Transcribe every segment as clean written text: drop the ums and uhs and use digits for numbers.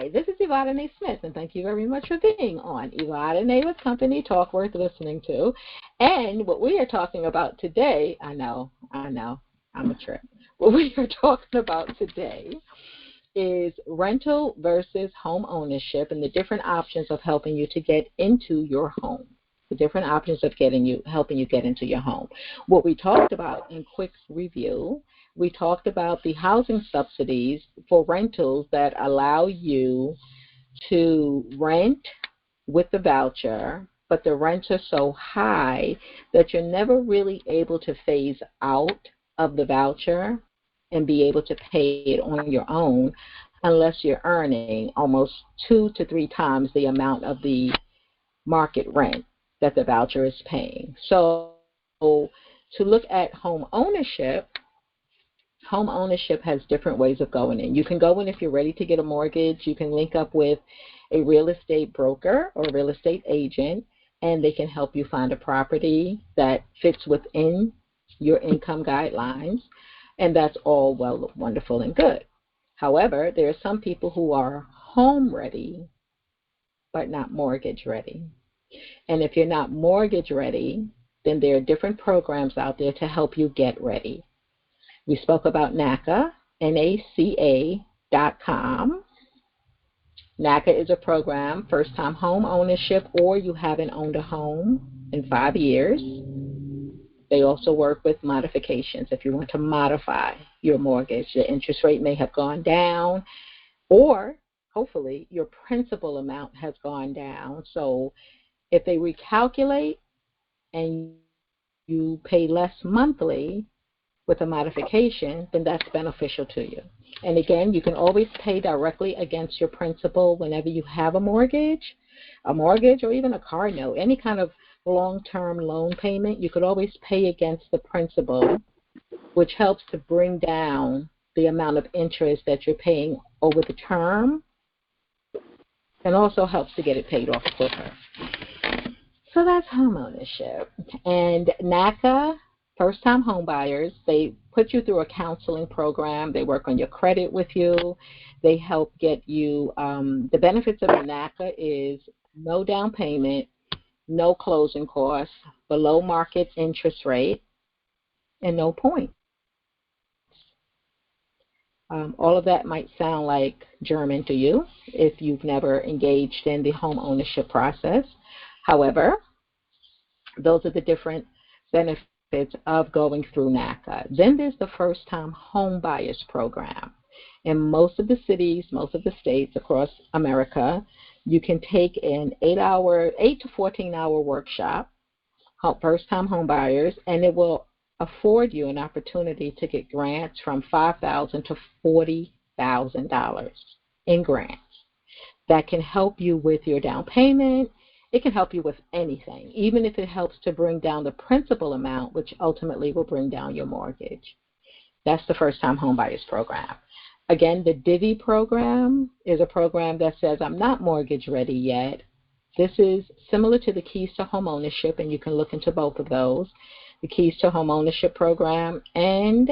Hi, this is Evadyne Smith, and thank you very much for being on Evadyne with Company, talk worth listening to. And what we are talking about today, I know, I'm a trip. What we are talking about today is rental versus home ownership and the different options of helping you to get into your home. The different options of helping you get into your home. What we talked about in quick review, we talked about the housing subsidies for rentals that allow you to rent with the voucher, but the rents are so high that you're never really able to phase out of the voucher and be able to pay it on your own unless you're earning almost 2 to 3 times the amount of the market rent that the voucher is paying. So to look at home ownership has different ways of going in. You can go in if you're ready to get a mortgage. You can link up with a real estate broker or a real estate agent, and they can help you find a property that fits within your income guidelines, and that's all well, wonderful, and good. However, there are some people who are home ready but not mortgage ready. And if you're not mortgage ready, then there are different programs out there to help you get ready. We spoke about NACA, NACA.com. NACA is a program, first-time home ownership, or you haven't owned a home in 5 years. They also work with modifications. If you want to modify your mortgage, the interest rate may have gone down, or hopefully your principal amount has gone down. So if they recalculate and you pay less monthly with a modification, then that's beneficial to you. And again, you can always pay directly against your principal whenever you have a mortgage or even a car note, any kind of long-term loan payment. You could always pay against the principal, which helps to bring down the amount of interest that you're paying over the term, and also helps to get it paid off quicker. So that's home ownership. And NACA, first-time home buyers, they put you through a counseling program. They work on your credit with you. They help get you, the benefits of the NACA is no down payment, no closing costs, below market interest rate, and no points. All of that might sound like German to you if you've never engaged in the home ownership process. However, those are the different benefits of going through NACA. Then there's the first-time home buyers program. In most of the cities, most of the states across America, you can take an 8 to 14-hour workshop called First-Time Home Buyers, and it will afford you an opportunity to get grants from $5,000 to $40,000 in grants that can help you with your down payment. It can help you with anything, even if it helps to bring down the principal amount, which ultimately will bring down your mortgage. That's the First-Time Home Buyers program. Again, the Divvy program is a program that says, I'm not mortgage ready yet. This is similar to the Keys to Home Ownership, and you can look into both of those. The Keys to Home Ownership program and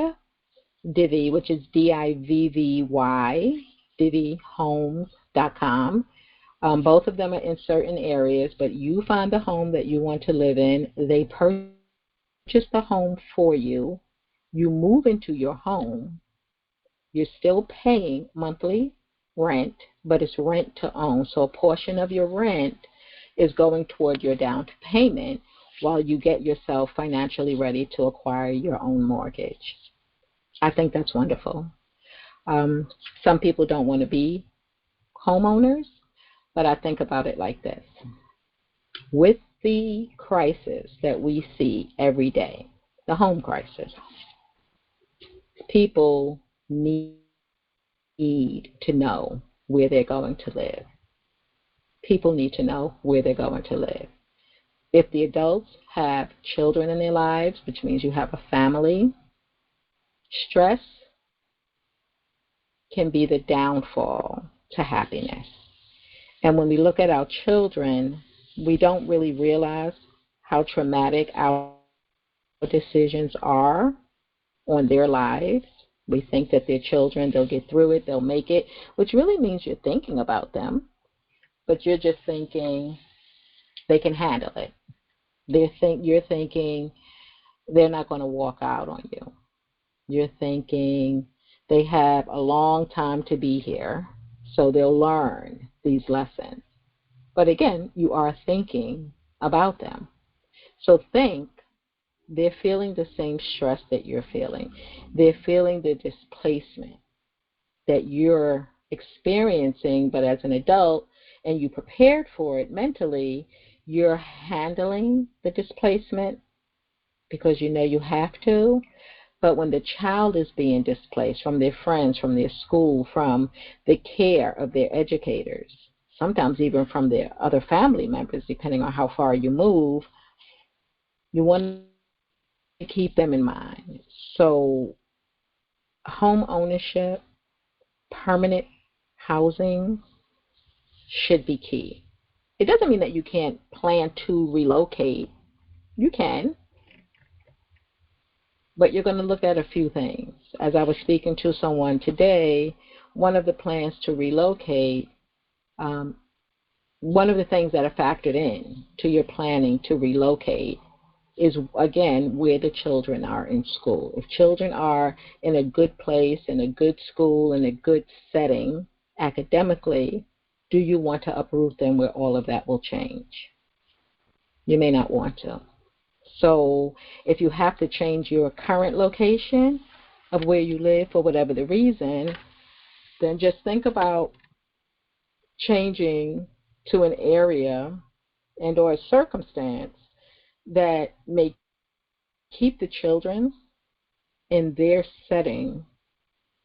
Divvy, which is DIVVY, DivvyHomes.com. Both of them are in certain areas, but you find the home that you want to live in. They purchase the home for you. You move into your home. You're still paying monthly rent, but it's rent to own. So a portion of your rent is going toward your down payment while you get yourself financially ready to acquire your own mortgage. I think that's wonderful. Some people don't want to be homeowners, but I think about it like this. With the crisis that we see every day, the home crisis, people need to know where they're going to live. People need to know where they're going to live. If the adults have children in their lives, which means you have a family, stress can be the downfall to happiness. And when we look at our children, we don't really realize how traumatic our decisions are on their lives We think that they're children, they'll get through it, they'll make it, which really means you're thinking about them, but you're just thinking they can handle it. You're thinking they're not going to walk out on you. You're thinking they have a long time to be here, so they'll learn these lessons. But again, you are thinking about them. So think they're feeling the same stress that you're feeling. They're feeling the displacement that you're experiencing, but as an adult, and you prepared for it mentally, you're handling the displacement because you know you have to. But when the child is being displaced from their friends, from their school, from the care of their educators, sometimes even from their other family members, depending on how far you move, you want to keep them in mind. So home ownership, permanent housing should be key. It doesn't mean that you can't plan to relocate. You can, but you're going to look at a few things. As I was speaking to someone today, one of the plans to relocate, one of the things that are factored in to your planning to relocate is, again, where the children are in school. If children are in a good place, in a good school, in a good setting academically, do you want to uproot them where all of that will change? You may not want to. So if you have to change your current location of where you live for whatever the reason, then just think about changing to an area and or a circumstance that may keep the children in their setting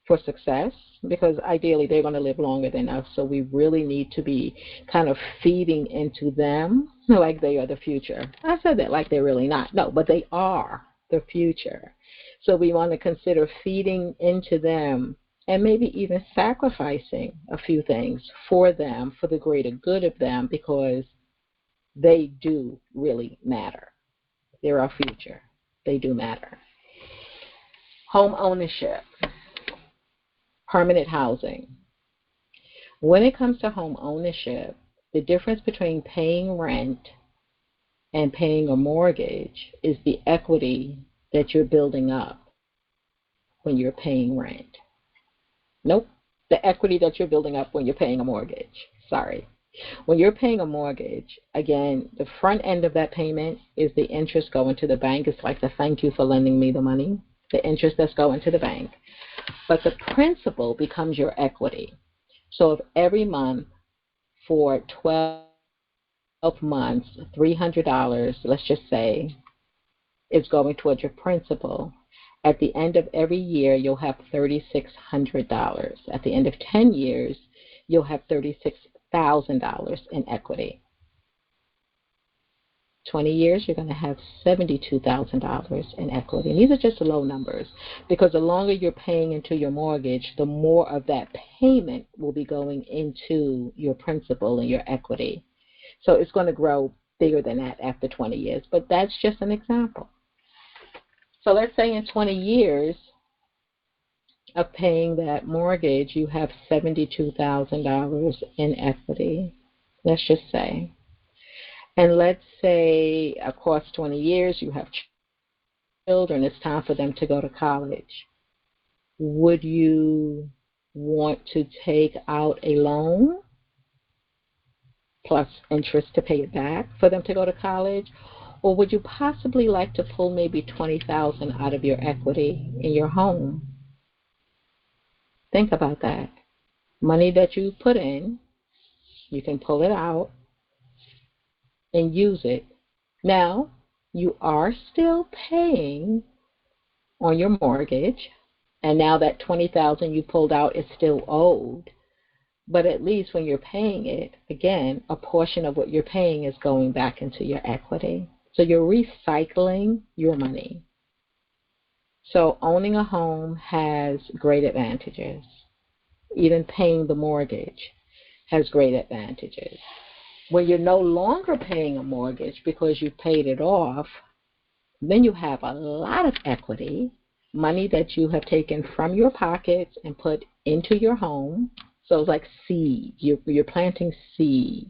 for success, because ideally they're going to live longer than us, so we really need to be kind of feeding into them like they are the future. I said that like they're really not. No, but they are the future. So we want to consider feeding into them and maybe even sacrificing a few things for them, for the greater good of them, because they do really matter. They're our future. They do matter. Home ownership, permanent housing. When it comes to home ownership, the difference between paying rent and paying a mortgage is the equity that you're building up when you're paying rent. Nope, the equity that you're building up when you're paying a mortgage. Sorry. When you're paying a mortgage, again, the front end of that payment is the interest going to the bank. It's like the thank you for lending me the money, the interest that's going to the bank. But the principal becomes your equity. So if every month for 12 months, $300, let's just say, is going towards your principal, at the end of every year, you'll have $3,600. At the end of 10 years, you'll have $36,000 in equity. 20 years, you're going to have $72,000 in equity. And these are just low numbers, because the longer you're paying into your mortgage, the more of that payment will be going into your principal and your equity. So it's going to grow bigger than that after 20 years. But that's just an example. So let's say in 20 years of paying that mortgage, you have $72,000 in equity. Let's just say. And let's say across 20 years you have children, it's time for them to go to college. Would you want to take out a loan plus interest to pay it back for them to go to college? Or would you possibly like to pull maybe $20,000 out of your equity in your home? Think about that. Money that you put in, you can pull it out and use it. Now, you are still paying on your mortgage, and now that $20,000 you pulled out is still owed. But at least when you're paying it, again, a portion of what you're paying is going back into your equity. So you're recycling your money. So owning a home has great advantages. Even paying the mortgage has great advantages. When you're no longer paying a mortgage because you paid it off, then you have a lot of equity money that you have taken from your pockets and put into your home. So it's like seeds. You're planting seeds.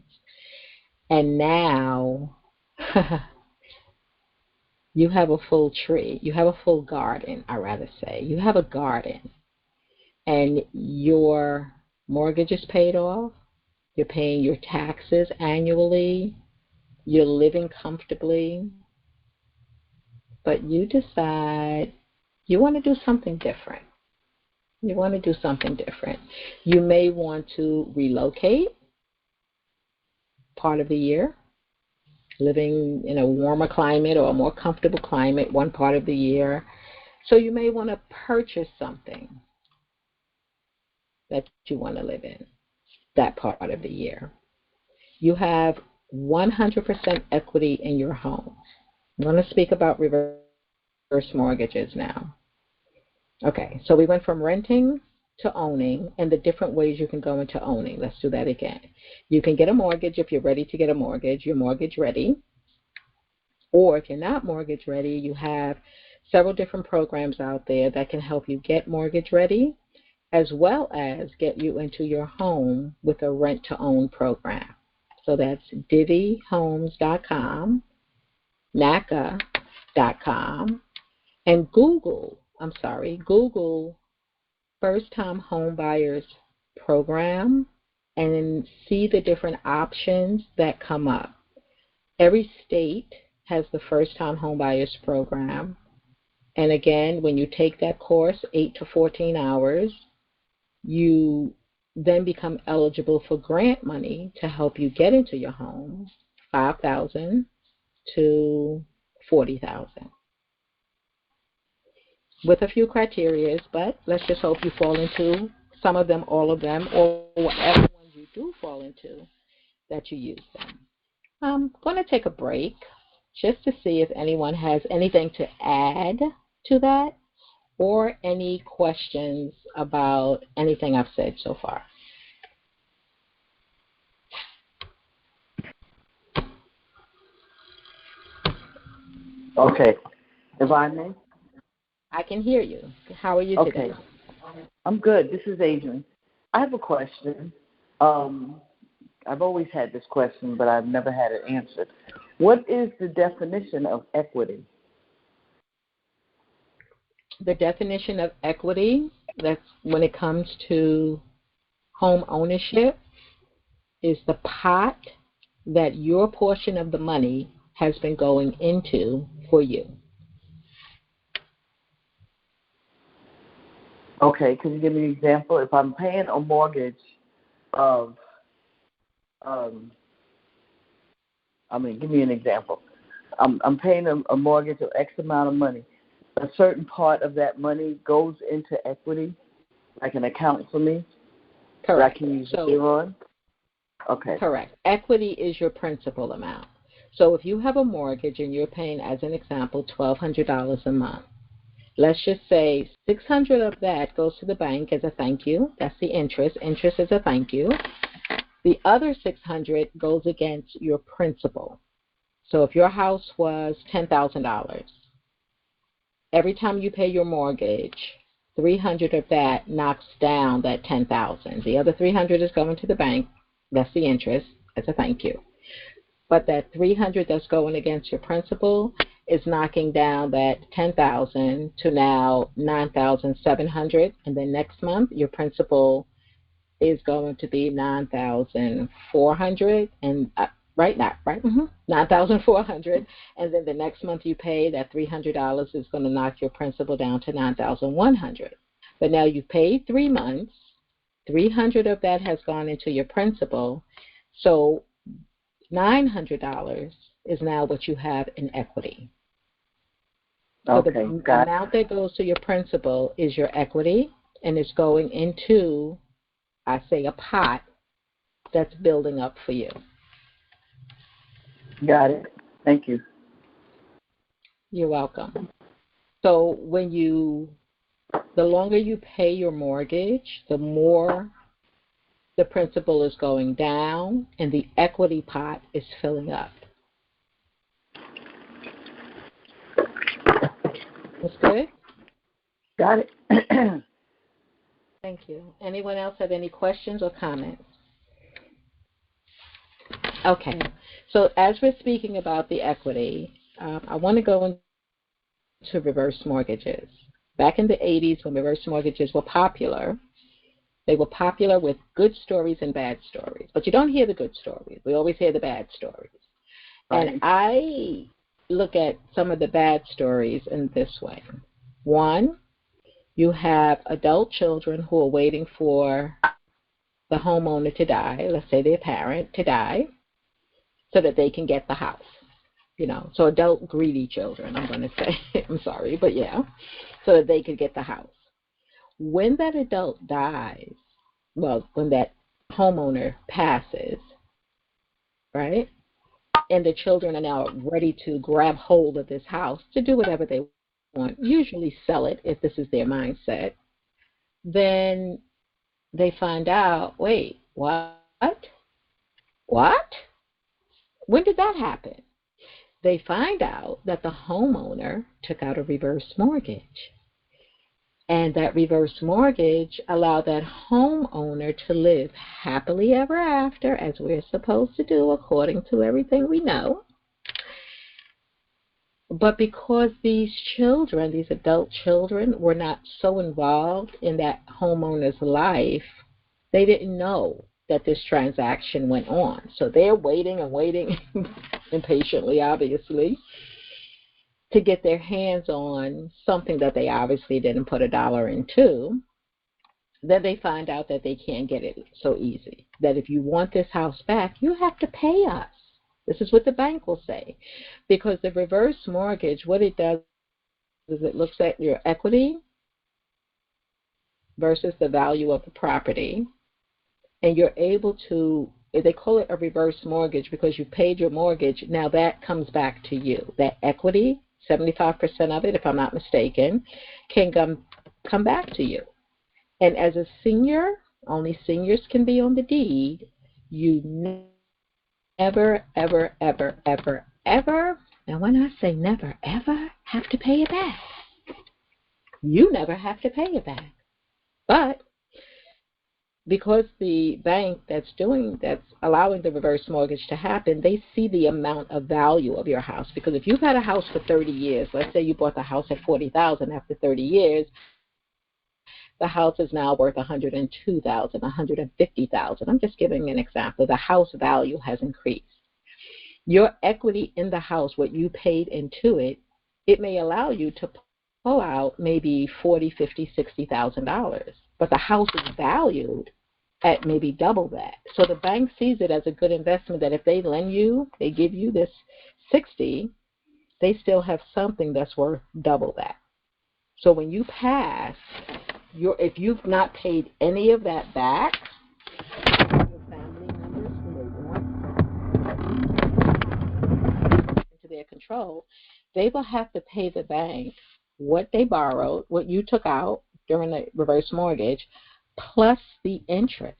And now you have a full tree. You have a full garden, I rather say. You have a garden. And your mortgage is paid off. You're paying your taxes annually. You're living comfortably. But you decide you want to do something different. You want to do something different. You may want to relocate part of the year, living in a warmer climate or a more comfortable climate one part of the year. So you may want to purchase something that you want to live in that part of the year. You have 100% equity in your home. I'm going to speak about reverse mortgages now. Okay, so we went from renting to owning and the different ways you can go into owning. Let's do that again. You can get a mortgage if you're ready to get a mortgage. You're mortgage ready. Or if you're not mortgage ready, you have several different programs out there that can help you get mortgage ready, as well as get you into your home with a rent-to-own program. So that's DivvyHomes.com, NACA.com, and Google first-time home buyers program and see the different options that come up. Every state has the first-time home buyers program. And again, when you take that course, 8 to 14 hours, you then become eligible for grant money to help you get into your home, $5,000 to $40,000. With a few criteria, but let's just hope you fall into some of them, all of them, or whatever ones you do fall into, that you use them. I'm going to take a break just to see if anyone has anything to add to that or any questions about anything I've said so far. Okay. Evadyne? I can hear you. How are you today? Okay. I'm good. This is Adrian. I have a question. I've always had this question, but I've never had it answered. What is the definition of equity? The definition of equity, that's when it comes to home ownership, is the pot that your portion of the money has been going into for you. Okay, can you give me an example? If I'm paying a mortgage of, give me an example. I'm paying a mortgage of X amount of money. A certain part of that money goes into equity, like an account for me? Correct. That I can use it on? Okay. Correct. Equity is your principal amount. So if you have a mortgage and you're paying, as an example, $1,200 a month, let's just say $600 of that goes to the bank as a thank you. That's the interest. Interest is a thank you. The other $600 goes against your principal. So if your house was $10,000, every time you pay your mortgage, $300 of that knocks down that $10,000. The other $300 is going to the bank. That's the interest as a thank you. But that $300 that's going against your principal is knocking down that $10,000 to now $9,700, and then next month your principal is going to be $9,400, and $9,400, and then the next month you pay that $300 is going to knock your principal down to $9,100. But now you've paid 3 months, $300 of that has gone into your principal, so $900 is now what you have in equity. So the amount that goes to your principal is your equity, and it's going into, I say, a pot that's building up for you. Got it. Thank you. You're welcome. So the longer you pay your mortgage, the more the principal is going down and the equity pot is filling up. That's good? Got it. Thank you. Anyone else have any questions or comments? Okay. So as we're speaking about the equity, I want to go into reverse mortgages. Back in the 80s, when reverse mortgages were popular, they were popular with good stories and bad stories. But you don't hear the good stories. We always hear the bad stories. Right. And I look at some of the bad stories in this way. One, you have adult children who are waiting for the homeowner to die, let's say their parent to die, so that they can get the house. So adult greedy children, I'm going to say. I'm sorry, but yeah, so that they could get the house. When that adult dies, well, when that homeowner passes, right, and the children are now ready to grab hold of this house to do whatever they want, usually sell it if this is their mindset, then they find out, wait, what? What? When did that happen? They find out that the homeowner took out a reverse mortgage. And that reverse mortgage allowed that homeowner to live happily ever after, as we're supposed to do according to everything we know. But because these children, these adult children, were not so involved in that homeowner's life, they didn't know that this transaction went on. So they're waiting and waiting impatiently, obviously, to get their hands on something that they obviously didn't put a dollar into. Then they find out that they can't get it so easy. That if you want this house back, you have to pay us. This is what the bank will say. Because the reverse mortgage, what it does is it looks at your equity versus the value of the property, and you're able to, they call it a reverse mortgage because you paid your mortgage. Now that comes back to you. That equity, 75% of it, if I'm not mistaken, can come back to you. And as a senior, only seniors can be on the deed, you never, ever, ever, ever, ever, and when I say never, ever, have to pay it back. You never have to pay it back. But because the bank that's allowing the reverse mortgage to happen, they see the amount of value of your house. Because if you've had a house for 30 years, let's say you bought the house at $40,000 after 30 years, the house is now worth $102,000, $150,000. I'm just giving an example. The house value has increased. Your equity in the house, what you paid into it, it may allow you to pull out maybe $40,000, $50,000, $60,000. But the house is valued at maybe double that. So the bank sees it as a good investment that if they lend you, they give you this 60, they still have something that's worth double that. So when you pass, if you've not paid any of that back, your family members who they want into their control, they will have to pay the bank what they borrowed, what you took out during the reverse mortgage, plus the interest.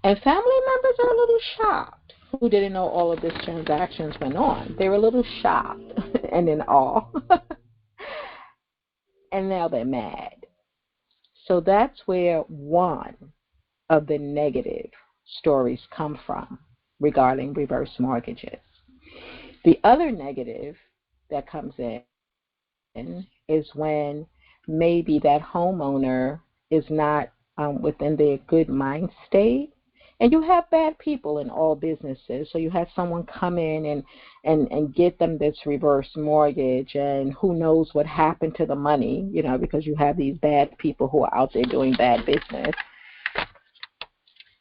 And family members are a little shocked who didn't know all of these transactions went on. They're a little shocked and in awe. And now they're mad. So that's where one of the negative stories come from regarding reverse mortgages. The other negative that comes in is when maybe that homeowner is not within their good mind state. And you have bad people in all businesses. So you have someone come in and get them this reverse mortgage, and who knows what happened to the money, because you have these bad people who are out there doing bad business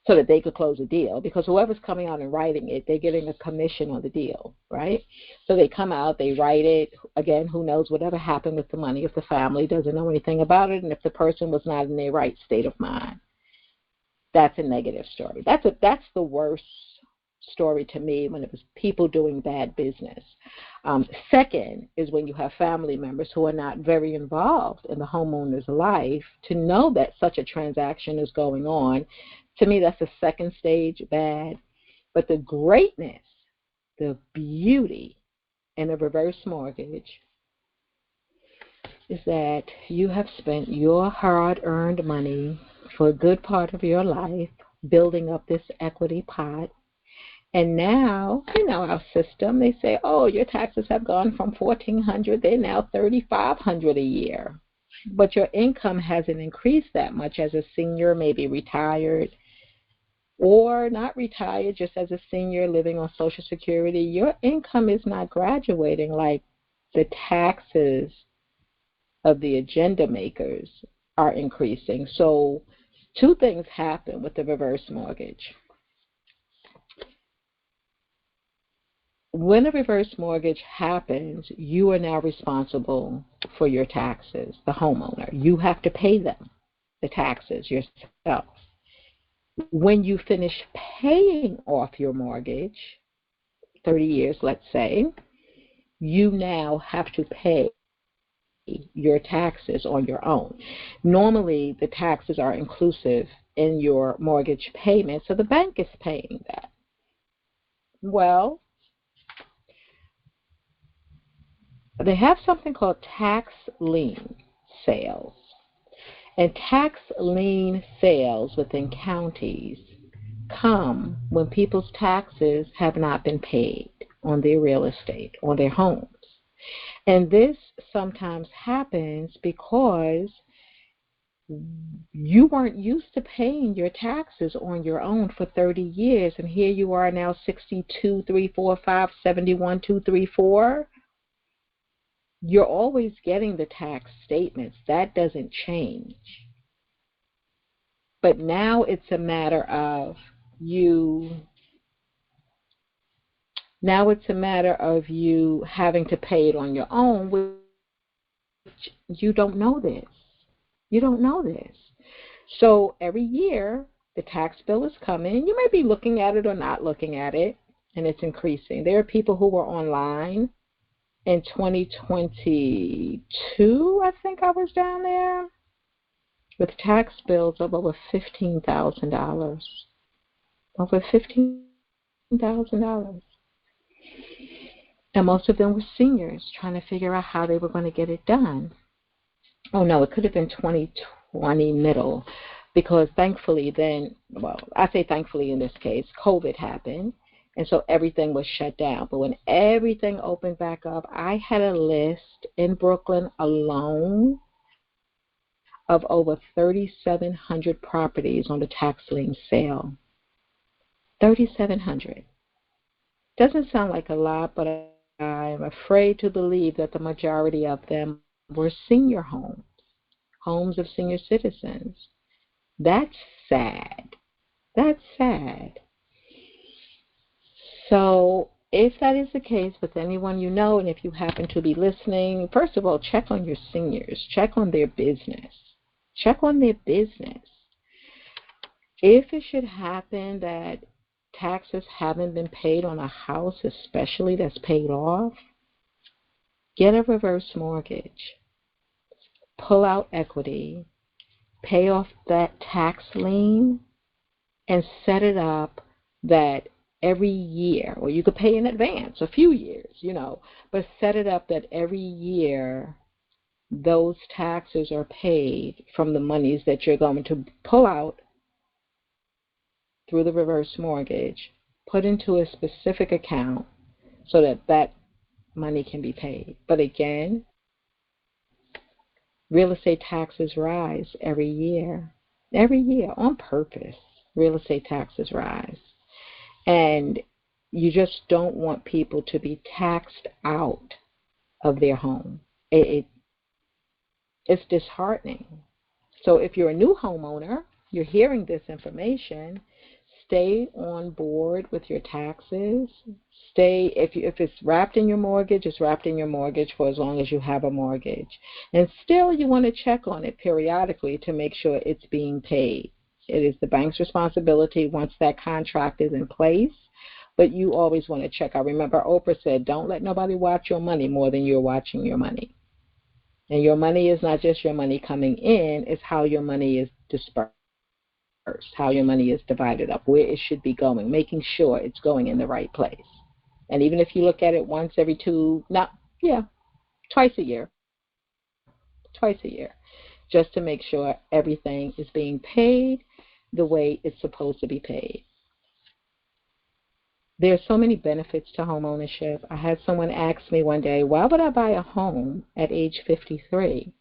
so that they could close a deal, because whoever's coming out and writing it, they're getting a commission on the deal, right? So they come out, they write it. Again, who knows whatever happened with the money if the family doesn't know anything about it and if the person was not in their right state of mind. That's a negative story. That's the worst story to me when it was people doing bad business. Second is when you have family members who are not very involved in the homeowner's life to know that such a transaction is going on. To me, that's a second stage bad. But the greatness, the beauty in a reverse mortgage is that you have spent your hard-earned money for a good part of your life building up this equity pot. And now, our system, they say, oh, your taxes have gone from $1,400, they're now $3,500 a year. But your income hasn't increased that much as a senior, maybe retired, or not retired, just as a senior living on Social Security. Your income is not graduating like the taxes of the agenda makers are increasing. So two things happen with the reverse mortgage. When a reverse mortgage happens, you are now responsible for your taxes, the homeowner. You have to pay them, the taxes, yourself. When you finish paying off your mortgage, 30 years, let's say, you now have to pay your taxes on your own. Normally, the taxes are inclusive in your mortgage payment, so the bank is paying that. Well, they have something called tax lien sales. And tax lien sales within counties come when people's taxes have not been paid on their real estate, on their homes. And this sometimes happens because you weren't used to paying your taxes on your own for 30 years, and here you are now 62, 3, 4, 5, 71, 2, 3, 4. You're always getting the tax statements. That doesn't change. But now it's a matter of you having to pay it on your own, which you don't know this. You don't know this. So every year, the tax bill is coming. You may be looking at it or not looking at it, and it's increasing. There are people who were online in 2022, I think I was down there, with tax bills of over $15,000. Over $15,000. And most of them were seniors trying to figure out how they were going to get it done. Oh, no, it could have been 2020 middle, because thankfully then, well, I say thankfully in this case, COVID happened, and so everything was shut down. But when everything opened back up, I had a list in Brooklyn alone of over 3,700 properties on the tax lien sale. 3,700. Doesn't sound like a lot, but I'm afraid to believe that the majority of them were senior homes, homes of senior citizens. That's sad. That's sad. So if that is the case with anyone you know, and if you happen to be listening, first of all, check on your seniors. Check on their business. Check on their business. If it should happen that taxes haven't been paid on a house, especially that's paid off, get a reverse mortgage. Pull out equity. Pay off that tax lien and set it up that every year, or you could pay in advance, a few years, but set it up that every year those taxes are paid from the monies that you're going to pull out through the reverse mortgage, put into a specific account so that that money can be paid. But again, real estate taxes rise every year on purpose. Real estate taxes rise. And you just don't want people to be taxed out of their home. It's disheartening. So if you're a new homeowner, you're hearing this information, stay on board with your taxes. If it's wrapped in your mortgage, it's wrapped in your mortgage for as long as you have a mortgage. And still you want to check on it periodically to make sure it's being paid. It is the bank's responsibility once that contract is in place, but you always want to check. I remember Oprah said, don't let nobody watch your money more than you're watching your money. And your money is not just your money coming in, it's how your money is dispersed, how your money is divided up, where it should be going, making sure it's going in the right place. And even if you look at it twice a year, twice a year, just to make sure everything is being paid the way it's supposed to be paid. There are so many benefits to home ownership. I had someone ask me one day, why would I buy a home at age 53?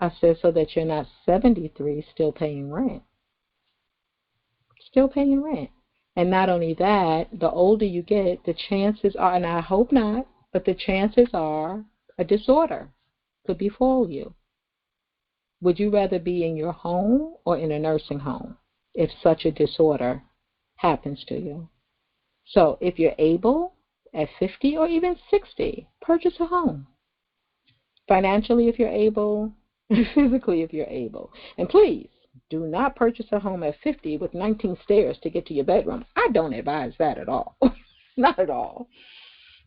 I said, so that you're not 73 still paying rent. Still paying rent. And not only that, the older you get, the chances are, and I hope not, but the chances are a disorder could befall you. Would you rather be in your home or in a nursing home if such a disorder happens to you? So if you're able, at 50 or even 60, purchase a home. Financially, if you're able, physically, if you're able. And please, do not purchase a home at 50 with 19 stairs to get to your bedroom. I don't advise that at all. Not at all.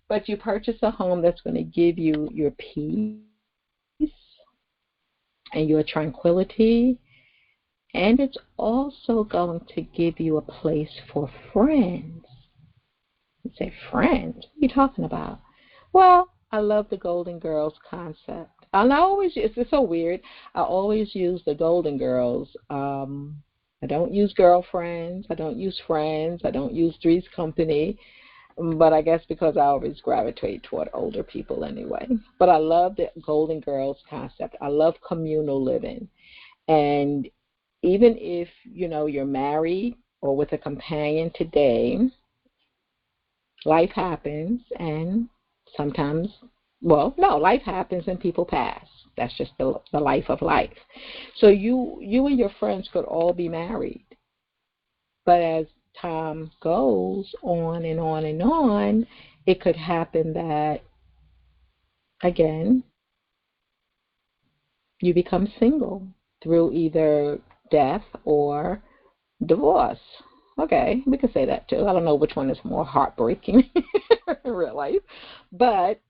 But you purchase a home that's going to give you your peace and your tranquility, and it's also going to give you a place for friends. You say, friends? What are you talking about? Well, I love the Golden Girls concept. And I always, it's so weird, I always use the Golden Girls. I don't use girlfriends, I don't use friends, I don't use Three's Company, but I guess because I always gravitate toward older people anyway. But I love the Golden Girls concept. I love communal living. And even if, you're married or with a companion today, life happens, and sometimes, life happens and people pass. That's just the life of life. So you and your friends could all be married. But as time goes on and on and on, it could happen that, again, you become single through either death or divorce. Okay, we could say that too. I don't know which one is more heartbreaking in real life. But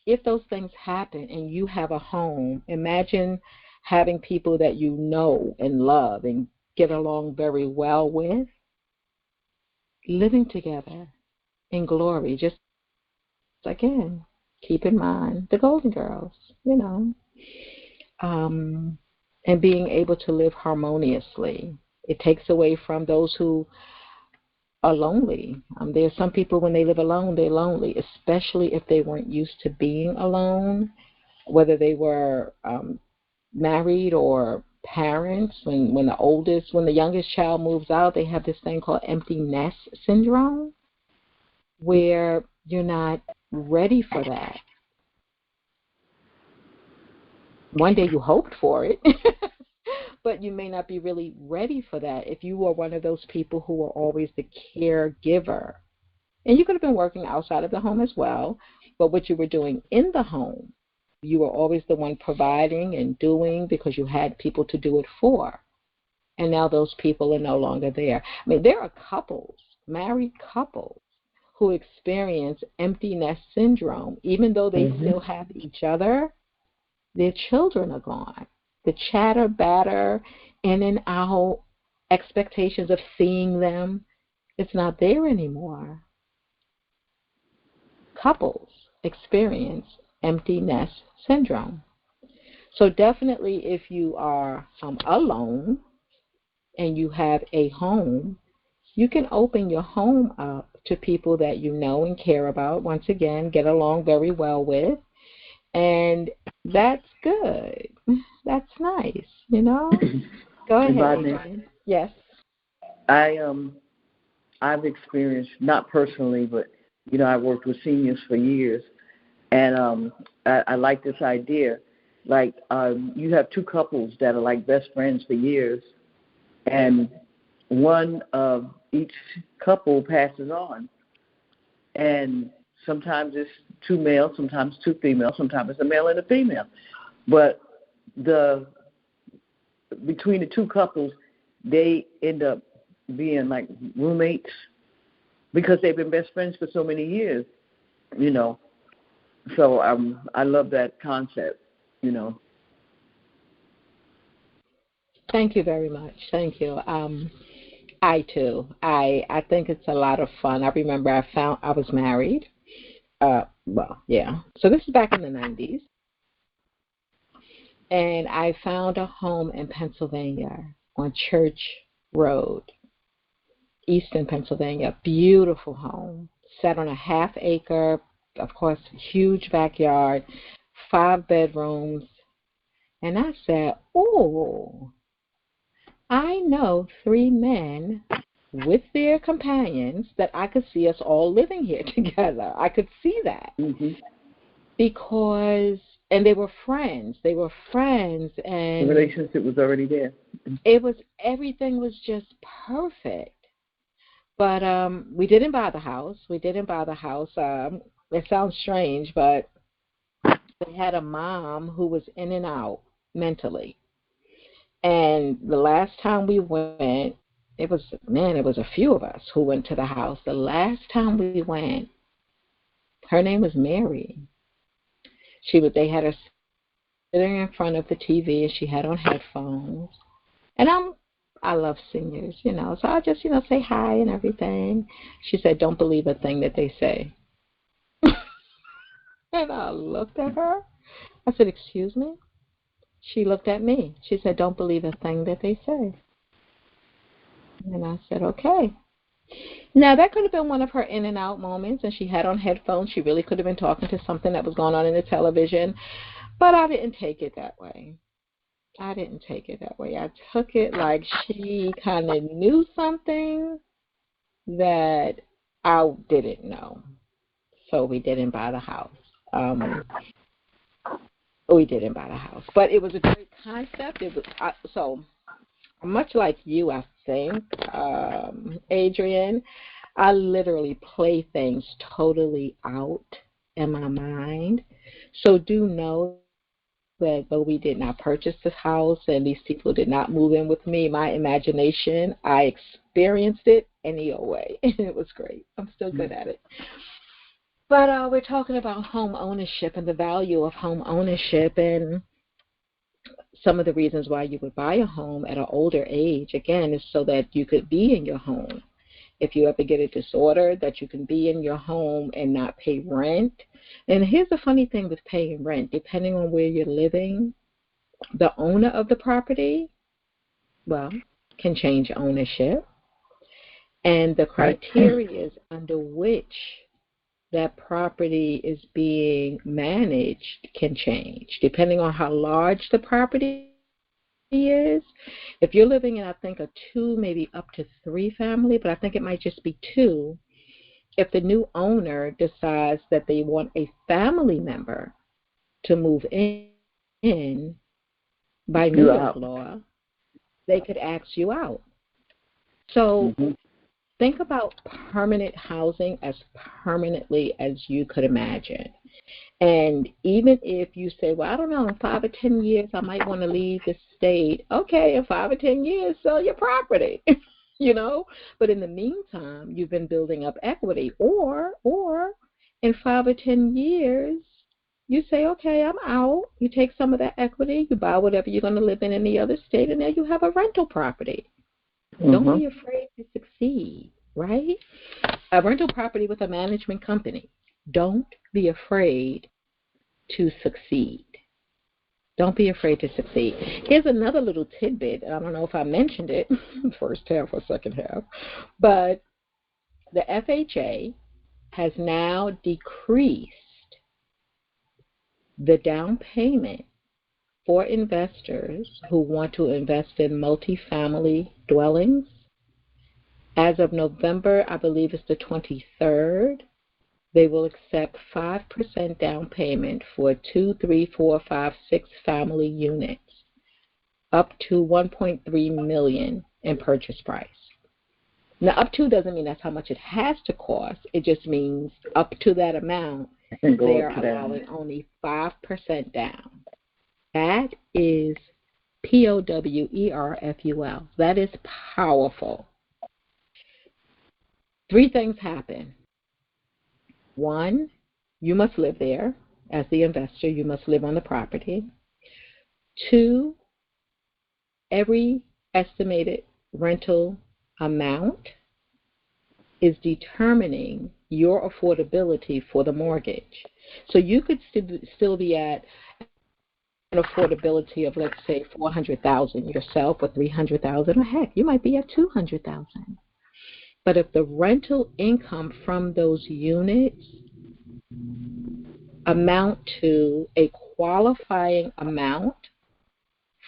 if those things happen and you have a home, imagine having people that you know and love and get along very well with, living together in glory. Just, again, keep in mind the Golden Girls, and being able to live harmoniously. It takes away from those who are lonely. There are some people, when they live alone, they're lonely, especially if they weren't used to being alone, whether they were married or parents. When the youngest child moves out, they have this thing called empty nest syndrome, where you're not ready for that. One day you hoped for it, but you may not be really ready for that if you are one of those people who are always the caregiver. And you could have been working outside of the home as well, but what you were doing in the home, you were always the one providing and doing because you had people to do it for. And now those people are no longer there. There are couples, married couples, who experience empty nest syndrome. Even though they still have each other, their children are gone. The chatter, batter, in and out, expectations of seeing them, it's not there anymore. Couples experience empty nest syndrome. So definitely, if you are alone and you have a home, you can open your home up to people that you know and care about, once again, get along very well with, and that's good. That's nice, Go ahead, Evadyne. Yes. I've experienced, not personally, but I worked with seniors for years, and I like this idea. Like you have two couples that are like best friends for years, and one of each couple passes on, and sometimes it's two males, sometimes two females, sometimes it's a male and a female. But between the two couples, they end up being like roommates because they've been best friends for so many years, So I love that concept, Thank you very much. Thank you. I too. I think it's a lot of fun. I remember I was married. So this is back in the 90s. And I found a home in Pennsylvania on Church Road, Eastern Pennsylvania. Beautiful home. Set on a half-acre, of course, huge backyard, 5 bedrooms. And I said, oh, I know 3 men with their companions that I could see us all living here together. I could see that. Because, and they were friends. They were friends, and the relationship was already there. Everything was just perfect. But we didn't buy the house. It sounds strange, but they had a mom who was in and out mentally. And the last time we went, it was a few of us who went to the house. The last time we went, her name was Mary. They had her sitting in front of the TV, and she had on headphones. And I love seniors, so I just, say hi and everything. She said, don't believe a thing that they say. And I looked at her. I said, excuse me? She looked at me. She said, don't believe a thing that they say. And I said, okay. Now, that could have been one of her in and out moments, and she had on headphones. She really could have been talking to something that was going on in the television, but I didn't take it that way. I took it like she kind of knew something that I didn't know. So we didn't buy the house. But it was a great concept. It was so much like you, I think, Adrienne. I literally play things totally out in my mind. So do know that though we did not purchase this house and these people did not move in with me, my imagination, I experienced it any old way. It was great. I'm still good at it. But we're talking about home ownership and the value of home ownership and some of the reasons why you would buy a home at an older age, again, is so that you could be in your home. If you ever get a disorder, that you can be in your home and not pay rent. And here's the funny thing with paying rent. Depending on where you're living, the owner of the property, can change ownership. And the criteria under which that property is being managed can change. Depending on how large the property is. If you're living in, I think, a 2, maybe up to 3 family, but I think it might just be 2. If the new owner decides that they want a family member to move in by New York law, they could ask you out. So think about permanent housing as permanently as you could imagine. And even if you say, well, I don't know, in 5 or 10 years, I might want to leave the state. Okay, in 5 or 10 years, sell your property, But in the meantime, you've been building up equity. Or in 5 or 10 years, you say, okay, I'm out. You take some of that equity, you buy whatever you're going to live in the other state, and then you have a rental property. Don't be afraid to succeed, right? A rental property with a management company. Don't be afraid to succeed. Don't be afraid to succeed. Here's another little tidbit. I don't know if I mentioned it first half or second half, but the FHA has now decreased the down payment for investors who want to invest in multifamily dwellings. As of November, I believe it's the 23rd, they will accept 5% down payment for 2, 3, 4, 5, 6 family units, up to $1.3 million in purchase price. Now, up to doesn't mean that's how much it has to cost. It just means up to that amount, they are allowing only 5% down. That is POWERFUL. That is powerful. 3 things happen. 1, you must live there. As the investor, you must live on the property. 2, every estimated rental amount is determining your affordability for the mortgage. So you could still be at affordability of, let's say, 400,000 yourself, or 300,000, or heck, you might be at 200,000. But if the rental income from those units amount to a qualifying amount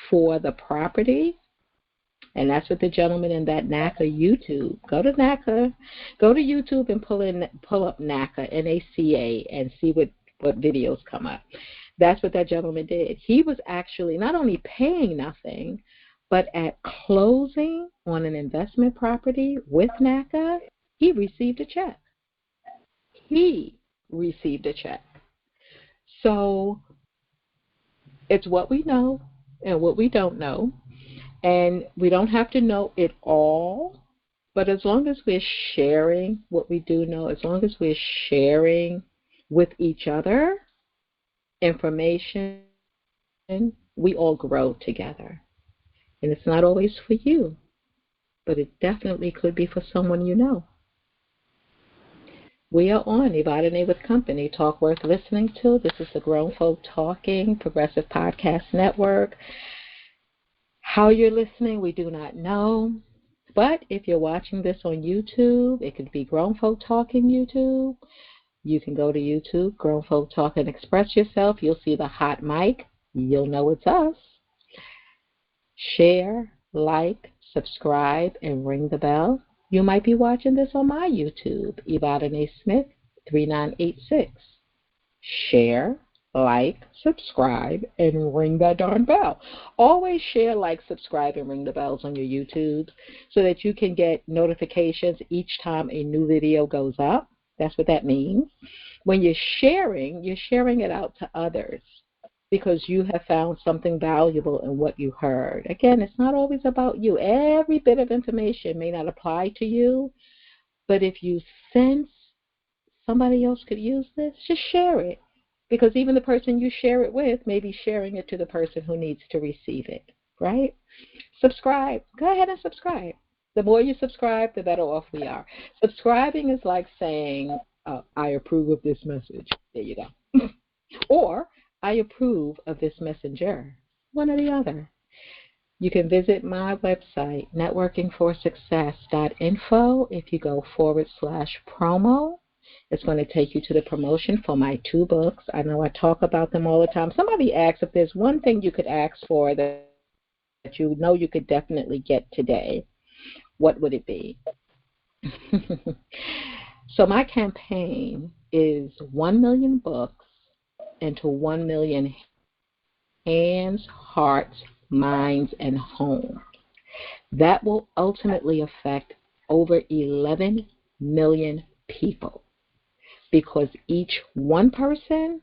for the property, and that's what the gentleman in that NACA YouTube, go to YouTube and pull up NACA, NACA, and see what videos come up. That's what that gentleman did. He was actually not only paying nothing, but at closing on an investment property with NACA, he received a check. So it's what we know and what we don't know. And we don't have to know it all, but as long as we're sharing what we do know, as long as we're sharing with each other information, we all grow together. And it's not always for you, but it definitely could be for someone you know. We are on Evadyne with Company, talk worth listening to. This is the Grown Folk Talking Progressive Podcast Network. How you're listening, we do not know. But if you're watching this on YouTube, it could be Grown Folk Talking YouTube. You can go to YouTube, Grown Folk Talk, and express yourself. You'll see the hot mic. You'll know it's us. Share, like, subscribe, and ring the bell. You might be watching this on my YouTube, Evadyne Smith 3986. Share, like, subscribe, and ring that darn bell. Always share, like, subscribe, and ring the bells on your YouTube so that you can get notifications each time a new video goes up. That's what that means. When you're sharing it out to others because you have found something valuable in what you heard. Again, it's not always about you. Every bit of information may not apply to you, but if you sense somebody else could use this, just share it. Because even the person you share it with may be sharing it to the person who needs to receive it, right? Subscribe. Go ahead and subscribe. The more you subscribe, the better off we are. Subscribing is like saying, I approve of this message. There you go. Or, I approve of this messenger. One or the other. You can visit my website, NetworkingForSuccess.info. If you go /promo, it's going to take you to the promotion for my 2 books. I know I talk about them all the time. Somebody asked if there's one thing you could ask for that you know you could definitely get today. What would it be? So my campaign is 1 million books into 1 million hands, hearts, minds, and homes. That will ultimately affect over 11 million people, because each one person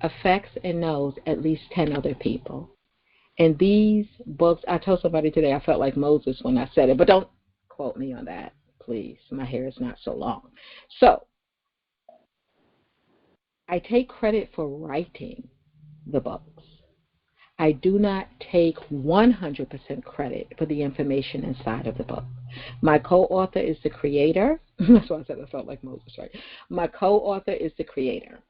affects and knows at least 10 other people. And these books, I told somebody today I felt like Moses when I said it, but don't quote me on that, please. My hair is not so long. So I take credit for writing the books. I do not take 100% credit for the information inside of the book. My co-author is the creator. That's why I said I felt like Moses, right? My co-author is the creator.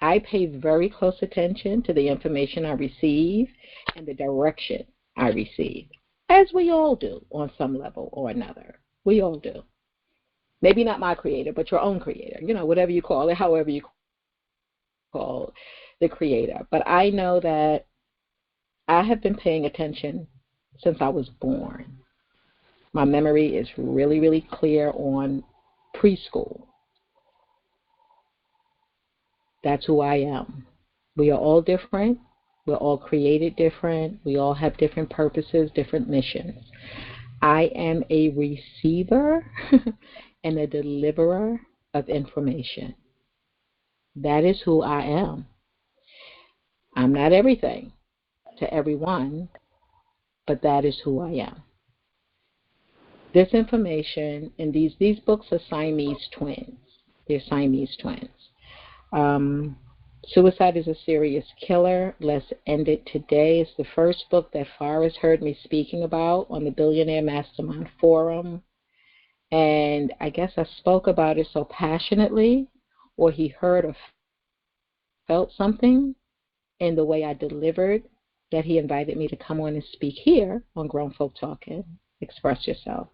I pay very close attention to the information I receive and the direction I receive, as we all do on some level or another. We all do. Maybe not my creator, but your own creator. You know, whatever you call it, however you call the creator. But I know that I have been paying attention since I was born. My memory is really, really clear on preschool. That's who I am. We are all different. We're all created different. We all have different purposes, different missions. I am a receiver and a deliverer of information. That is who I am. I'm not everything to everyone, but that is who I am. This information, and these books are Siamese twins. They're Siamese twins. Suicide is a Serious Killer. Let's End It Today. It's the first book that Forrest heard me speaking about on the Billionaire Mastermind Forum. And I guess I spoke about it so passionately, or he heard a felt something in the way I delivered that he invited me to come on and speak here on Grown Folk Talking, Express Yourself.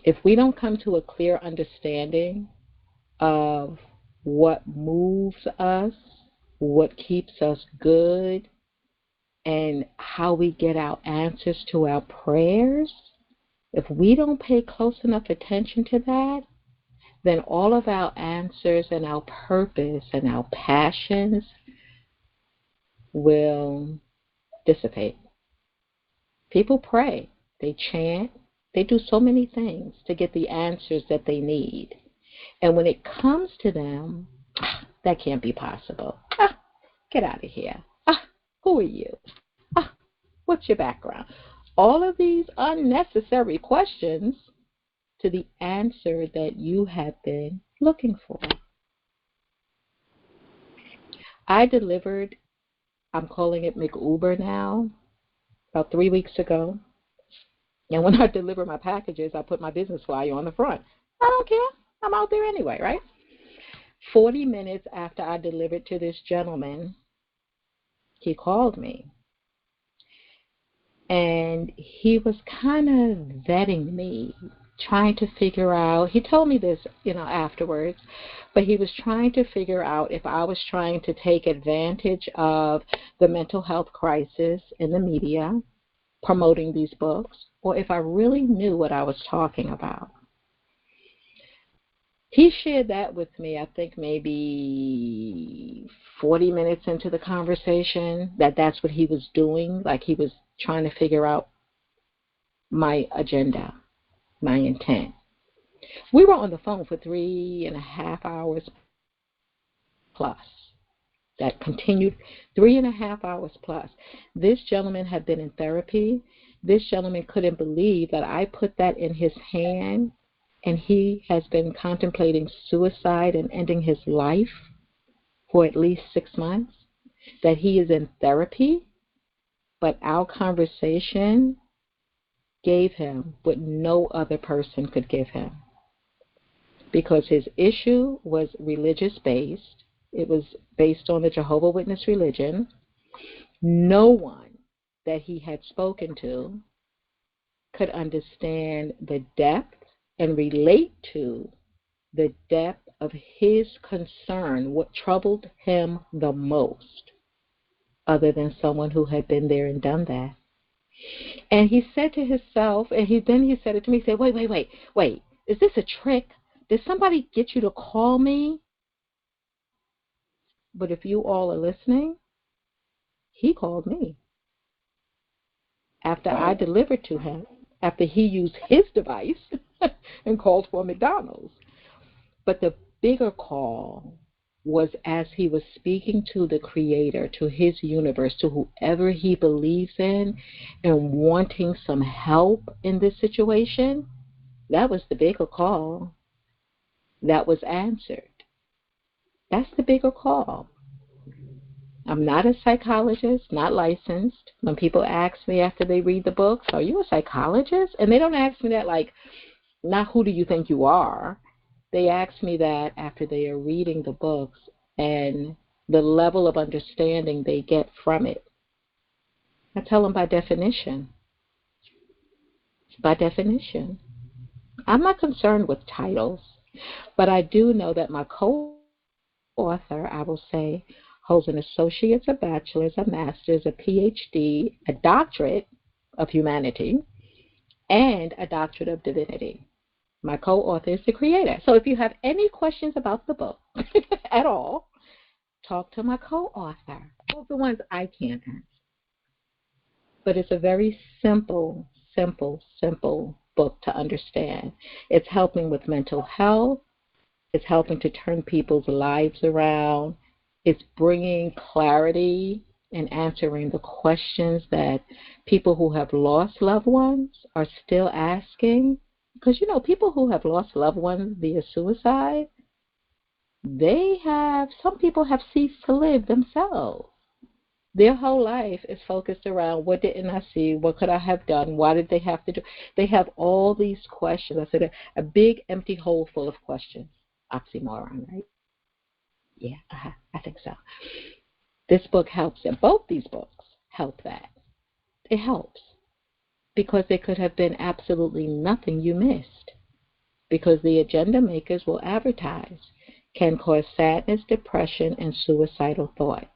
If we don't come to a clear understanding of what moves us, what keeps us good, and how we get our answers to our prayers, if we don't pay close enough attention to that, then all of our answers and our purpose and our passions will dissipate. People pray, they chant, they do so many things to get the answers that they need. And when it comes to them, that can't be possible. Get out of here. Who are you? What's your background? All of these unnecessary questions to the answer that you have been looking for. I delivered, I'm calling it McUber now, about 3 weeks ago. And when I deliver my packages, I put my business flyer on the front. I don't care. I'm out there anyway, right? 40 minutes after I delivered to this gentleman, he called me. And he was kind of vetting me, trying to figure out, he told me this, afterwards, but he was trying to figure out if I was trying to take advantage of the mental health crisis in the media, promoting these books, or if I really knew what I was talking about. He shared that with me, I think maybe 40 minutes into the conversation, that's what he was doing, like he was trying to figure out my agenda, my intent. We were on the phone for 3.5 hours plus. That continued 3.5 hours plus. This gentleman had been in therapy. This gentleman couldn't believe that I put that in his hand, and he has been contemplating suicide and ending his life for at least 6 months, that he is in therapy, but our conversation gave him what no other person could give him, because his issue was religious-based. It was based on the Jehovah's Witness religion. No one that he had spoken to could understand the depth and relate to the depth of his concern, what troubled him the most, other than someone who had been there and done that. And he said to himself, and then he said it to me, he said, wait, is this a trick? Did somebody get you to call me? But if you all are listening, he called me after I delivered to him, after he used his device and called for McDonald's. But the bigger call was as he was speaking to the Creator, to his universe, to whoever he believes in, and wanting some help in this situation. That was the bigger call that was answered. That's the bigger call. I'm not a psychologist, not licensed. When people ask me after they read the books, are you a psychologist? And they don't ask me that like, not who do you think you are? They ask me that after they are reading the books and the level of understanding they get from it. I tell them by definition. By definition. I'm not concerned with titles, but I do know that my co-author, I will say, holds an associate's, a bachelor's, a master's, a PhD, a doctorate of humanity, and a doctorate of divinity. My co-author is the Creator. So if you have any questions about the book at all, talk to my co-author. Those are the ones I can't answer. But it's a very simple book to understand. It's helping with mental health. It's helping to turn people's lives around. It's bringing clarity and answering the questions that people who have lost loved ones are still asking. Because, people who have lost loved ones via suicide, some people have ceased to live themselves. Their whole life is focused around, what didn't I see? What could I have done? Why did they have to do? They have all these questions. I said a big empty hole full of questions. Oxymoron, right? Yeah, I think so. This book helps, and both these books help that. It helps because there could have been absolutely nothing you missed, because the agenda makers will advertise can cause sadness, depression, and suicidal thoughts.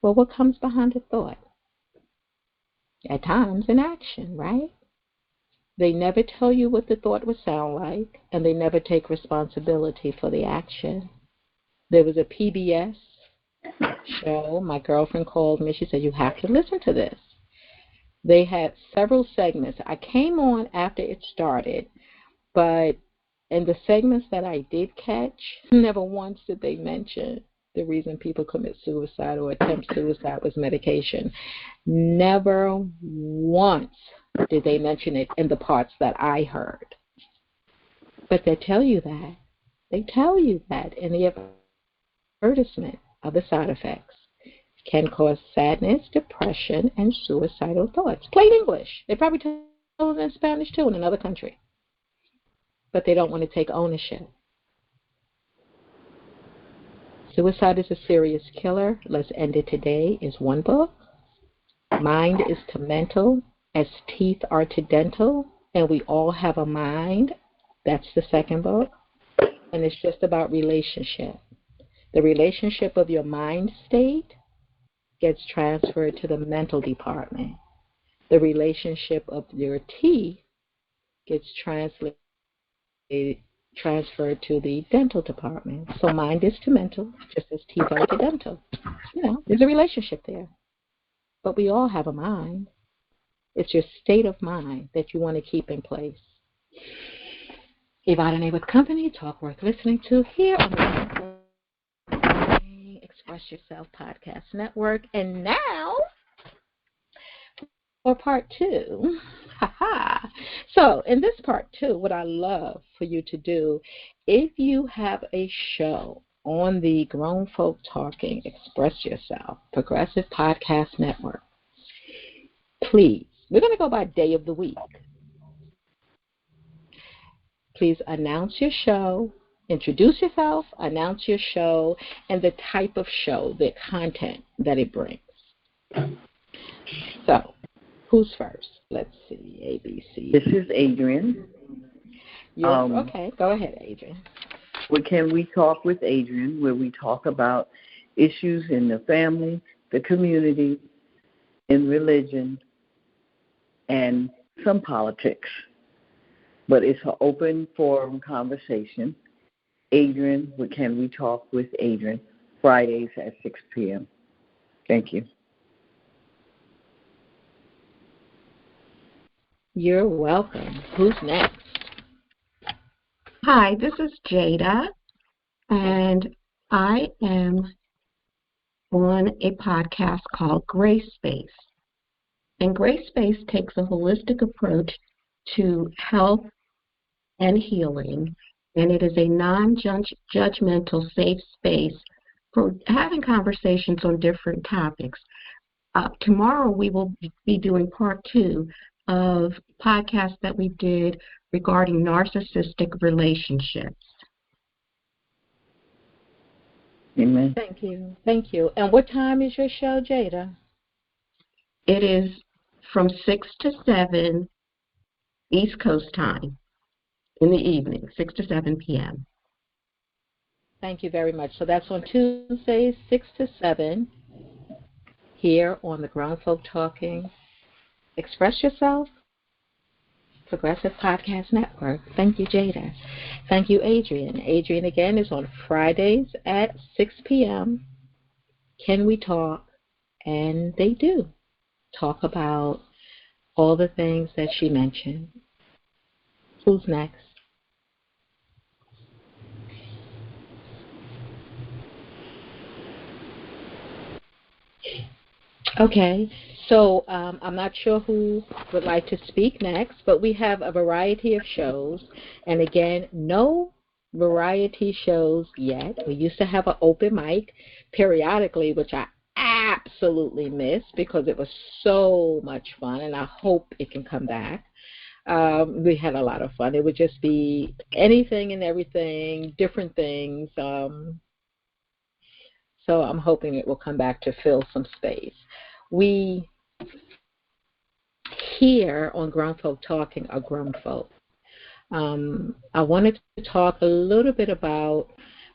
Well, what comes behind a thought? At times, an action, right? They never tell you what the thought would sound like, and they never take responsibility for the action. There was a PBS show. My girlfriend called me. She said, you have to listen to this. They had several segments. I came on after it started, but in the segments that I did catch, never once did they mention the reason people commit suicide or attempt suicide was medication. Never once did they mention it in the parts that I heard. But they tell you that. They tell you that in the advertisement of the side effects can cause sadness, depression, and suicidal thoughts. Plain English. They probably tell it in Spanish too in another country. But they don't want to take ownership. Suicide is a Serious Killer. Let's End It Today is one book. Mind is to Mental as Teeth Are to Dental, and We All Have a Mind. That's the second book. And it's just about relationship. The relationship of your mind state gets transferred to the mental department. The relationship of your teeth gets transferred to the dental department. So mind is to mental, just as teeth are to dental. There's a relationship there. But we all have a mind. It's your state of mind that you want to keep in place. Evadyne with Company, talk worth listening to here on the Express Yourself Podcast Network. And now for part two. So in this part two, what I love for you to do, if you have a show on the Grown Folk Talking Express Yourself Progressive Podcast Network, please, we're going to go by day of the week. Please announce your show, introduce yourself, announce your show, and the type of show, the content that it brings. So, who's first? Let's see, ABC. This is Adrienne. Okay, go ahead, Adrienne. Well, Can We Talk with Adrienne, where we talk about issues in the family, the community, in religion, and some politics. But it's an open forum conversation. Adrienne, Can We Talk with Adrienne, Fridays at 6 p.m. Thank you. You're welcome. Who's next? Hi, this is Jada, and I am on a podcast called Gray Space. And Gray Space takes a holistic approach to health and healing, and it is a non-judgmental, safe space for having conversations on different topics. Tomorrow we will be doing part two of podcasts that we did regarding narcissistic relationships. Amen. Thank you. Thank you. And what time is your show, Jada? It is from 6 to 7 East Coast time in the evening, 6 to 7 p.m. Thank you very much. So that's on Tuesdays, 6 to 7, here on the Grown Folk Talking Express Yourself Progressive Podcast Network. Thank you, Jada. Thank you, Adrienne. Adrienne, again, is on Fridays at 6 p.m. Can We Talk? And they do talk about all the things that she mentioned. Who's next? Okay, so I'm not sure who would like to speak next, but we have a variety of shows. And again, no variety shows yet. We used to have an open mic periodically, which I absolutely miss because it was so much fun, and I hope it can come back. We had a lot of fun. It would just be anything and everything, different things. So I'm hoping it will come back to fill some space. We here on Grown Folk Talking are grown folk. I wanted to talk a little bit about,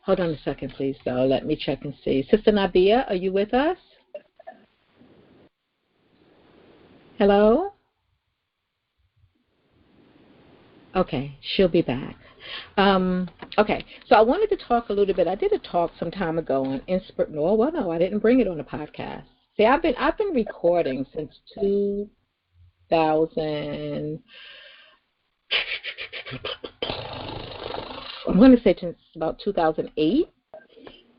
hold on a second, please, though. Let me check and see. Sister Nabia, are you with us? Hello? Okay, she'll be back. Okay, so I wanted to talk a little bit. I did a talk some time ago on no, I didn't bring it on the podcast. See, I've been recording since 2000. I'm going to say since about 2008.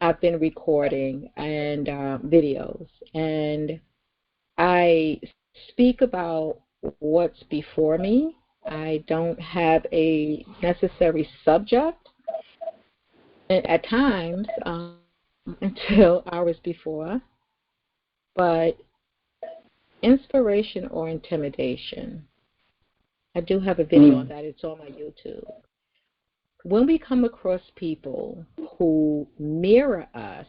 I've been recording and videos, and I speak about what's before me. I don't have a necessary subject at times until hours before, but inspiration or intimidation. I do have a video on that. It's on my YouTube. When we come across people who mirror us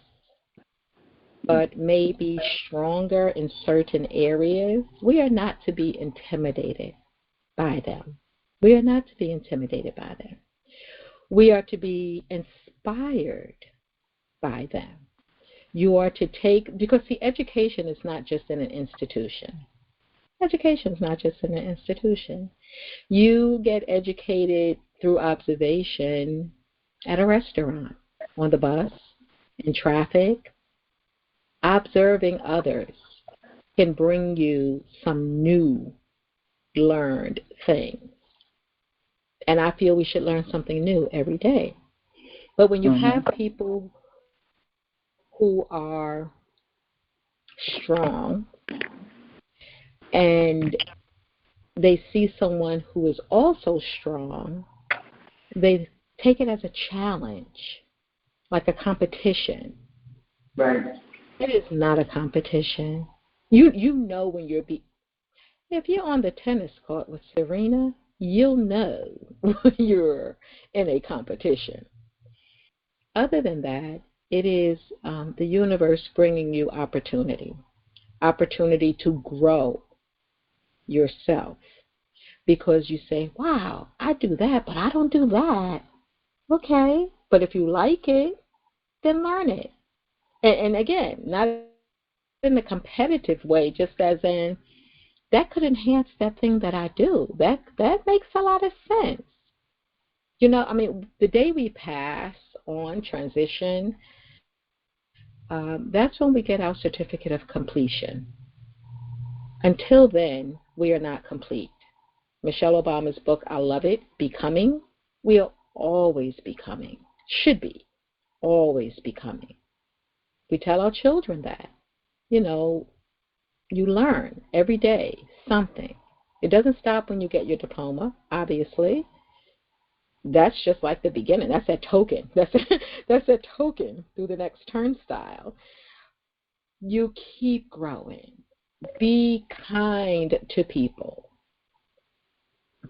but may be stronger in certain areas, we are not to be intimidated by them. We are not to be intimidated by them. We are to be inspired by them. You are to take, because the education is not just in an institution. Education is not just in an institution. You get educated through observation at a restaurant, on the bus, in traffic. Observing others can bring you some new learned things. And I feel we should learn something new every day. But when you have people who are strong and they see someone who is also strong, they take it as a challenge, like a competition. Right. It is not a competition. You know when you're if you're on the tennis court with Serena, you'll know when you're in a competition. Other than that, it is the universe bringing you opportunity to grow yourself. Because you say, wow, I do that, but I don't do that. Okay, but if you like it, then learn it. And again, not in a competitive way, just as in, that could enhance that thing that I do. That makes a lot of sense. You know, I mean, the day we pass on transition, that's when we get our certificate of completion. Until then, we are not complete. Michelle Obama's book, I love it, Becoming, we are always becoming, should be, always becoming. We tell our children that, you know, you learn every day something. It doesn't stop when you get your diploma, obviously. That's just like the beginning. That's that token. That's that token through the next turnstile. You keep growing. Be kind to people.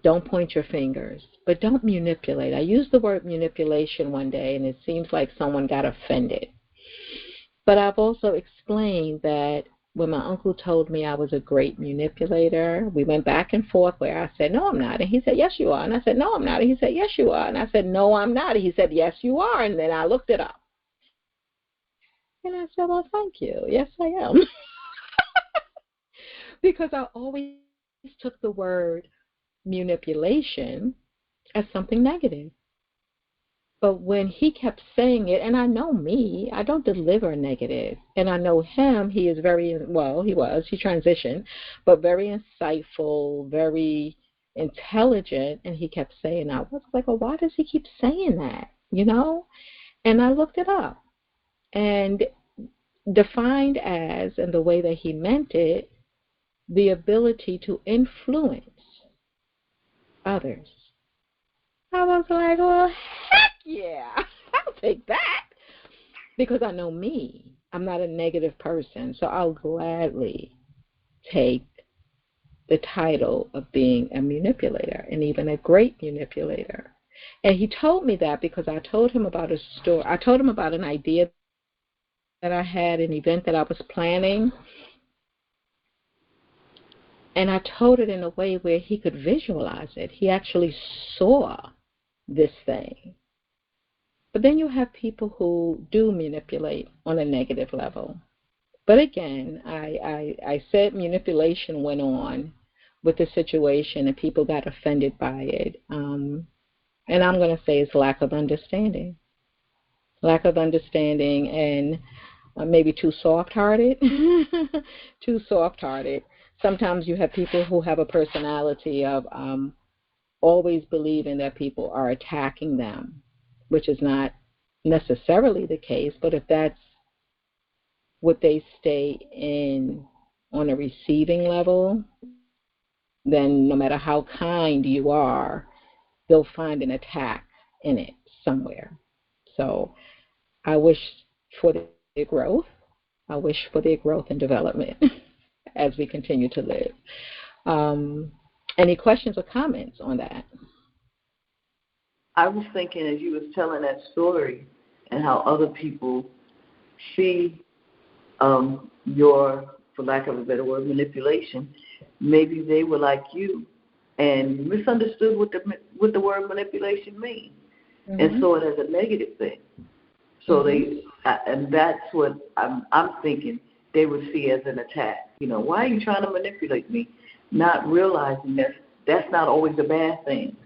Don't point your fingers, but don't manipulate. I used the word manipulation one day, and it seems like someone got offended. But I've also explained that when my uncle told me I was a great manipulator, we went back and forth where I said, no, I'm not. And he said, yes, you are. And I said, no, I'm not. And he said, yes, you are. And I said, no, I'm not. And he said, yes, you are. And then I looked it up. And I said, well, thank you. Yes, I am. Because I always took the word manipulation as something negative. But when he kept saying it, and I know me, I don't deliver negative. And I know him, he is very, well, he transitioned, but very insightful, very intelligent. And he kept saying that. I was like, well, why does he keep saying that? You know? And I looked it up. And defined as, and the way that he meant it, the ability to influence others. I was like, well, heck yeah, I'll take that. Because I know me. I'm not a negative person, so I'll gladly take the title of being a manipulator, and even a great manipulator. And he told me that because I told him about a story. I told him about an idea that I had, an event that I was planning, and I told it in a way where he could visualize it. He actually saw this thing. But then you have people who do manipulate on a negative level. But again, I said manipulation went on with the situation and people got offended by it. And I'm going to say it's lack of understanding. Lack of understanding and maybe too soft-hearted. Too soft-hearted. Sometimes you have people who have a personality of always believing that people are attacking them, which is not necessarily the case, but if that's what they stay in on a receiving level, then no matter how kind you are, they'll find an attack in it somewhere. So I wish for their growth. I wish for their growth and development as we continue to live. Any questions or comments on that? I was thinking as you was telling that story and how other people see your, for lack of a better word, manipulation, maybe they were like you and misunderstood what the word manipulation means, and saw it as a negative thing. So and that's what I'm thinking they would see as an attack. You know, why are you trying to manipulate me? Not realizing that that's not always a bad thing.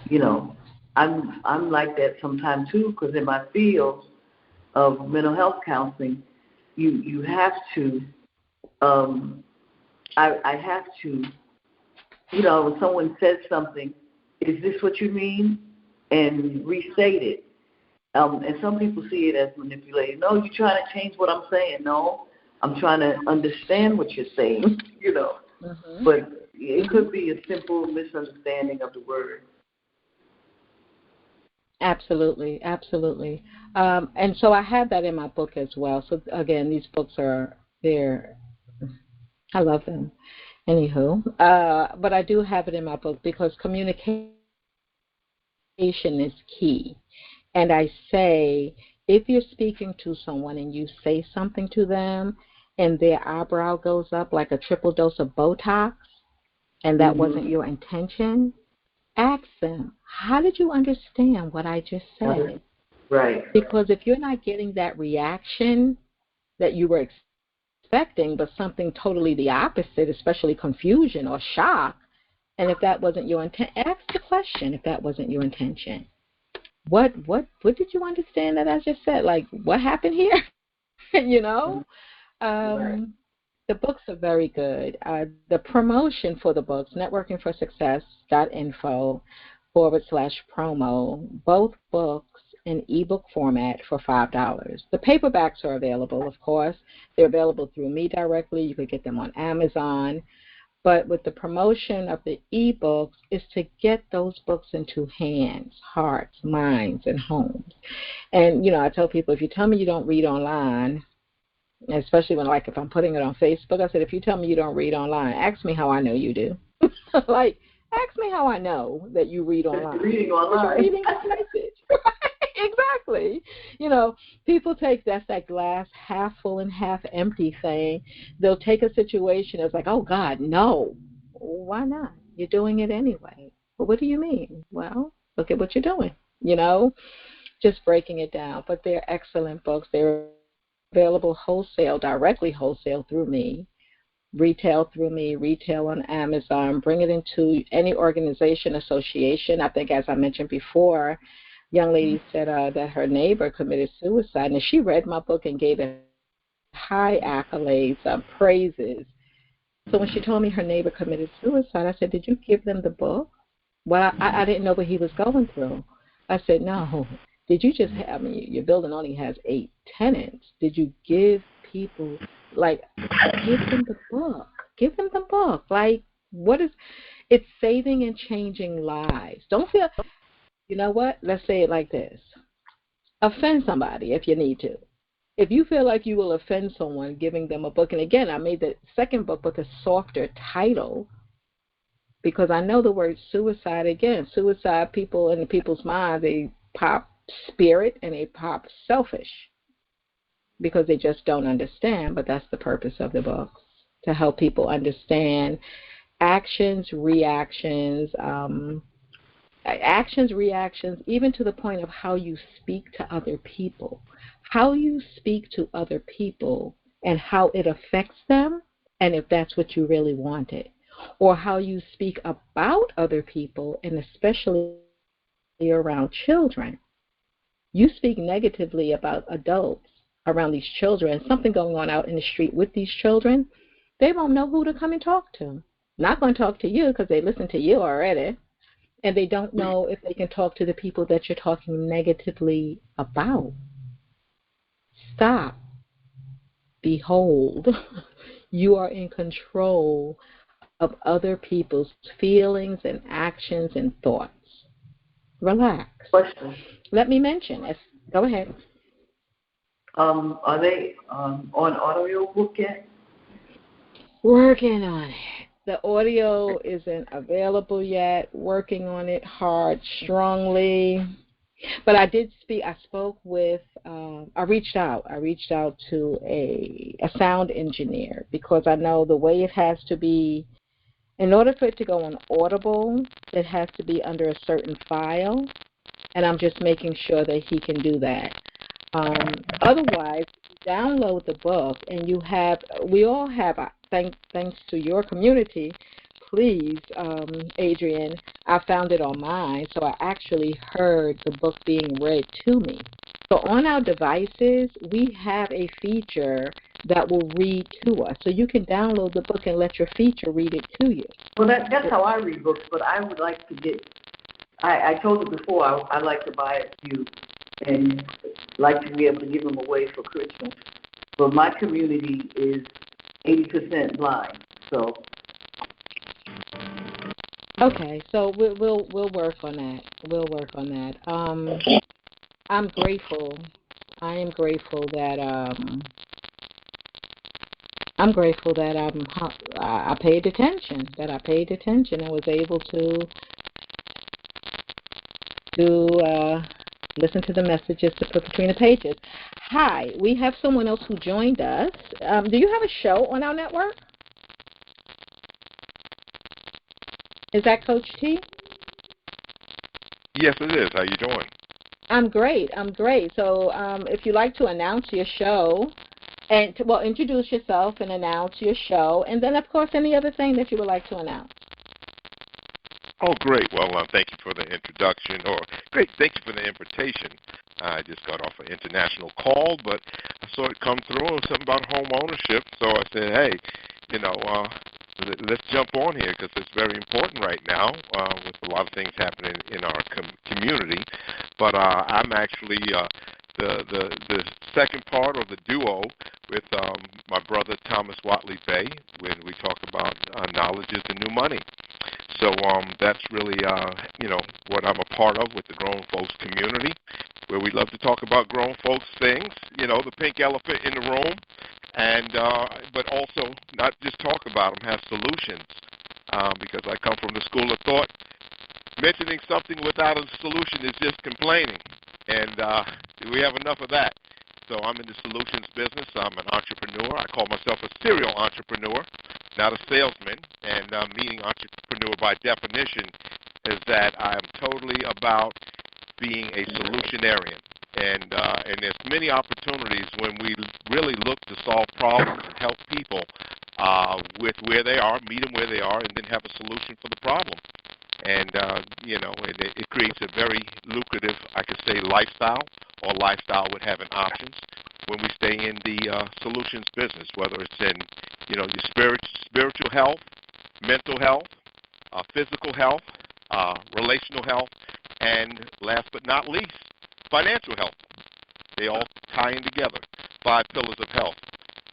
You know, I'm like that sometimes too, because in my field of mental health counseling, you have to, I have to, you know, when someone says something, is this what you mean? And restate it. And some people see it as manipulating. No, you're trying to change what I'm saying. No, I'm trying to understand what you're saying, you know. But it could be a simple misunderstanding of the word. Absolutely, absolutely. And so I have that in my book as well. So again, these books I love them. Anywho, but I do have it in my book because communication is key. And I say, if you're speaking to someone and you say something to them and their eyebrow goes up like a triple dose of Botox and that wasn't your intention, ask them, how did you understand what I just said? Right. Because if you're not getting that reaction that you were expecting, but something totally the opposite, especially confusion or shock, and if that wasn't your intent, ask the question if that wasn't your intention. What did you understand that I just said? Like, what happened here? You know? The books are very good. The promotion for the books, NetworkingForSuccess.info /promo, both books in ebook format for $5. The paperbacks are available, of course. They're available through me directly. You could get them on Amazon. But with the promotion of the ebooks is to get those books into hands, hearts, minds, and homes. And, you know, I tell people, if you tell me you don't read online, especially when, like, if I'm putting it on Facebook, I said, if you tell me you don't read online, ask me how I know you do. Like, ask me how I know that you read online. Reading online. Reading the message. Exactly. You know, people take that glass half full and half empty thing. They'll take a situation as like, oh, God, no. Why not? You're doing it anyway. But what do you mean? Well, look at what you're doing, you know, just breaking it down. But they're excellent books. They're available wholesale, directly wholesale through me. Retail through me, retail on Amazon, bring it into any organization, association. I think, as I mentioned before, young lady said that her neighbor committed suicide, and she read my book and gave it high accolades, praises. So when she told me her neighbor committed suicide, I said, did you give them the book? Well, I didn't know what he was going through. I said, no. Did you just have, I mean, your building only has 8 tenants. Did you give people, like, give them the book. Give them the book. Like, it's saving and changing lives. Don't feel, you know what? Let's say it like this. Offend somebody if you need to. If you feel like you will offend someone giving them a book, and again, I made the second book with a softer title because I know the word suicide, again, suicide, people in the people's minds, they pop spirit and they pop selfish. because they just don't understand, but that's the purpose of the book, to help people understand actions, reactions, even to the point of how you speak to other people. How you speak to other people and how it affects them, and if that's what you really wanted. Or how you speak about other people, and especially around children. You speak negatively about adults around these children, something going on out in the street with these children, they won't know who to come and talk to. Not going to talk to you because they listen to you already, and they don't know if they can talk to the people that you're talking negatively about. Stop. Behold, you are in control of other people's feelings and actions and thoughts. Relax. Question. Let me mention. Go ahead. Are they on audio book yet? Working on it. The audio isn't available yet. Working on it hard, strongly. But I did speak. I spoke with. I reached out to a sound engineer, because I know the way it has to be. In order for it to go on Audible, it has to be under a certain file, and I'm just making sure that he can do that. Otherwise, download the book, and you have. We all have. Thanks to your community, please, Adrian, I found it on mine, so I actually heard the book being read to me. So on our devices, we have a feature that will read to us. So you can download the book and let your feature read it to you. Well, that's how I read books, but I would like to get, I told you before, I like to buy a few and like to be able to give them away for Christmas. But my community is 80% blind, so. Okay, so we'll work on that. We'll work on that. I'm grateful. I am grateful that I paid attention. That I paid attention and was able to listen to the messages to put between the pages. Hi, we have someone else who joined us. Do you have a show on our network? Is that Coach T? Yes, it is. How you doing? I'm great. So if you'd like to announce your show, and introduce yourself and announce your show, and then, of course, any other thing that you would like to announce. Oh, great. Well, thank you for the introduction, or great, thank you for the invitation. I just got off an international call, but I saw it come through, something about home ownership, so I said, hey, let's jump on here because it's very important right now with a lot of things happening in our community. But I'm actually the second part of the duo with my brother Thomas Watley Bay when we talk about knowledge is the new money. So that's really what I'm a part of with the Grown Folks community, where we love to talk about grown folks things, the pink elephant in the room, and but also not just talk about them, have solutions, because I come from the school of thought, mentioning something without a solution is just complaining, and we have enough of that. So I'm in the solutions business. I'm an entrepreneur. I call myself a serial entrepreneur, not a salesman, and meaning entrepreneur by definition is that I'm totally about being a solutionarian. And there's many opportunities when we really look to solve problems and help people with where they are, meet them where they are, and then have a solution for the problem. And, it creates a very lucrative, I could say, lifestyle, or lifestyle with having options when we stay in the solutions business, whether it's in, your spiritual health, mental health, physical health, relational health, and last but not least, financial health. They all tie in together, 5 pillars of health.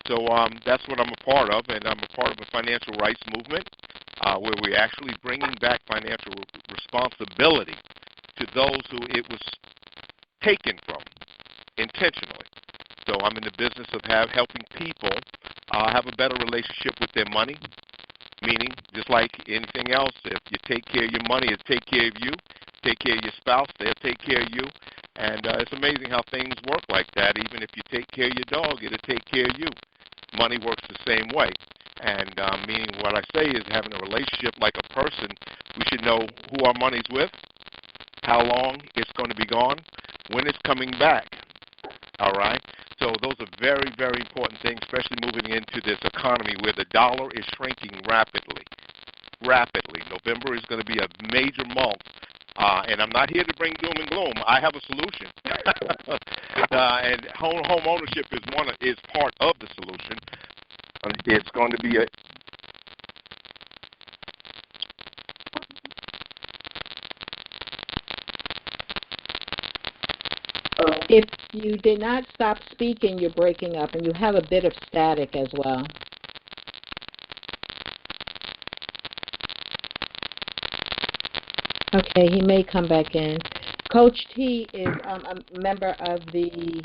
So that's what I'm a part of, and I'm a part of the financial rights movement, where we're actually bringing back financial responsibility to those who it was taken from intentionally. So I'm in the business of helping people have a better relationship with their money, meaning just like anything else, if you take care of your money, it'll take care of you. Take care of your spouse, they'll take care of you. And it's amazing how things work like that. Even if you take care of your dog, it'll take care of you. Money works the same way. And meaning what I say is having a relationship like a person, we should know who our money's with, how long it's going to be gone, when it's coming back. All right? So those are very, very important things, especially moving into this economy where the dollar is shrinking rapidly. Rapidly. November is going to be a major month. And I'm not here to bring doom and gloom. I have a solution. And home ownership is part of the solution. It's going to be If you did not stop speaking, you're breaking up, and you have a bit of static as well. Okay, he may come back in. Coach T is a member of the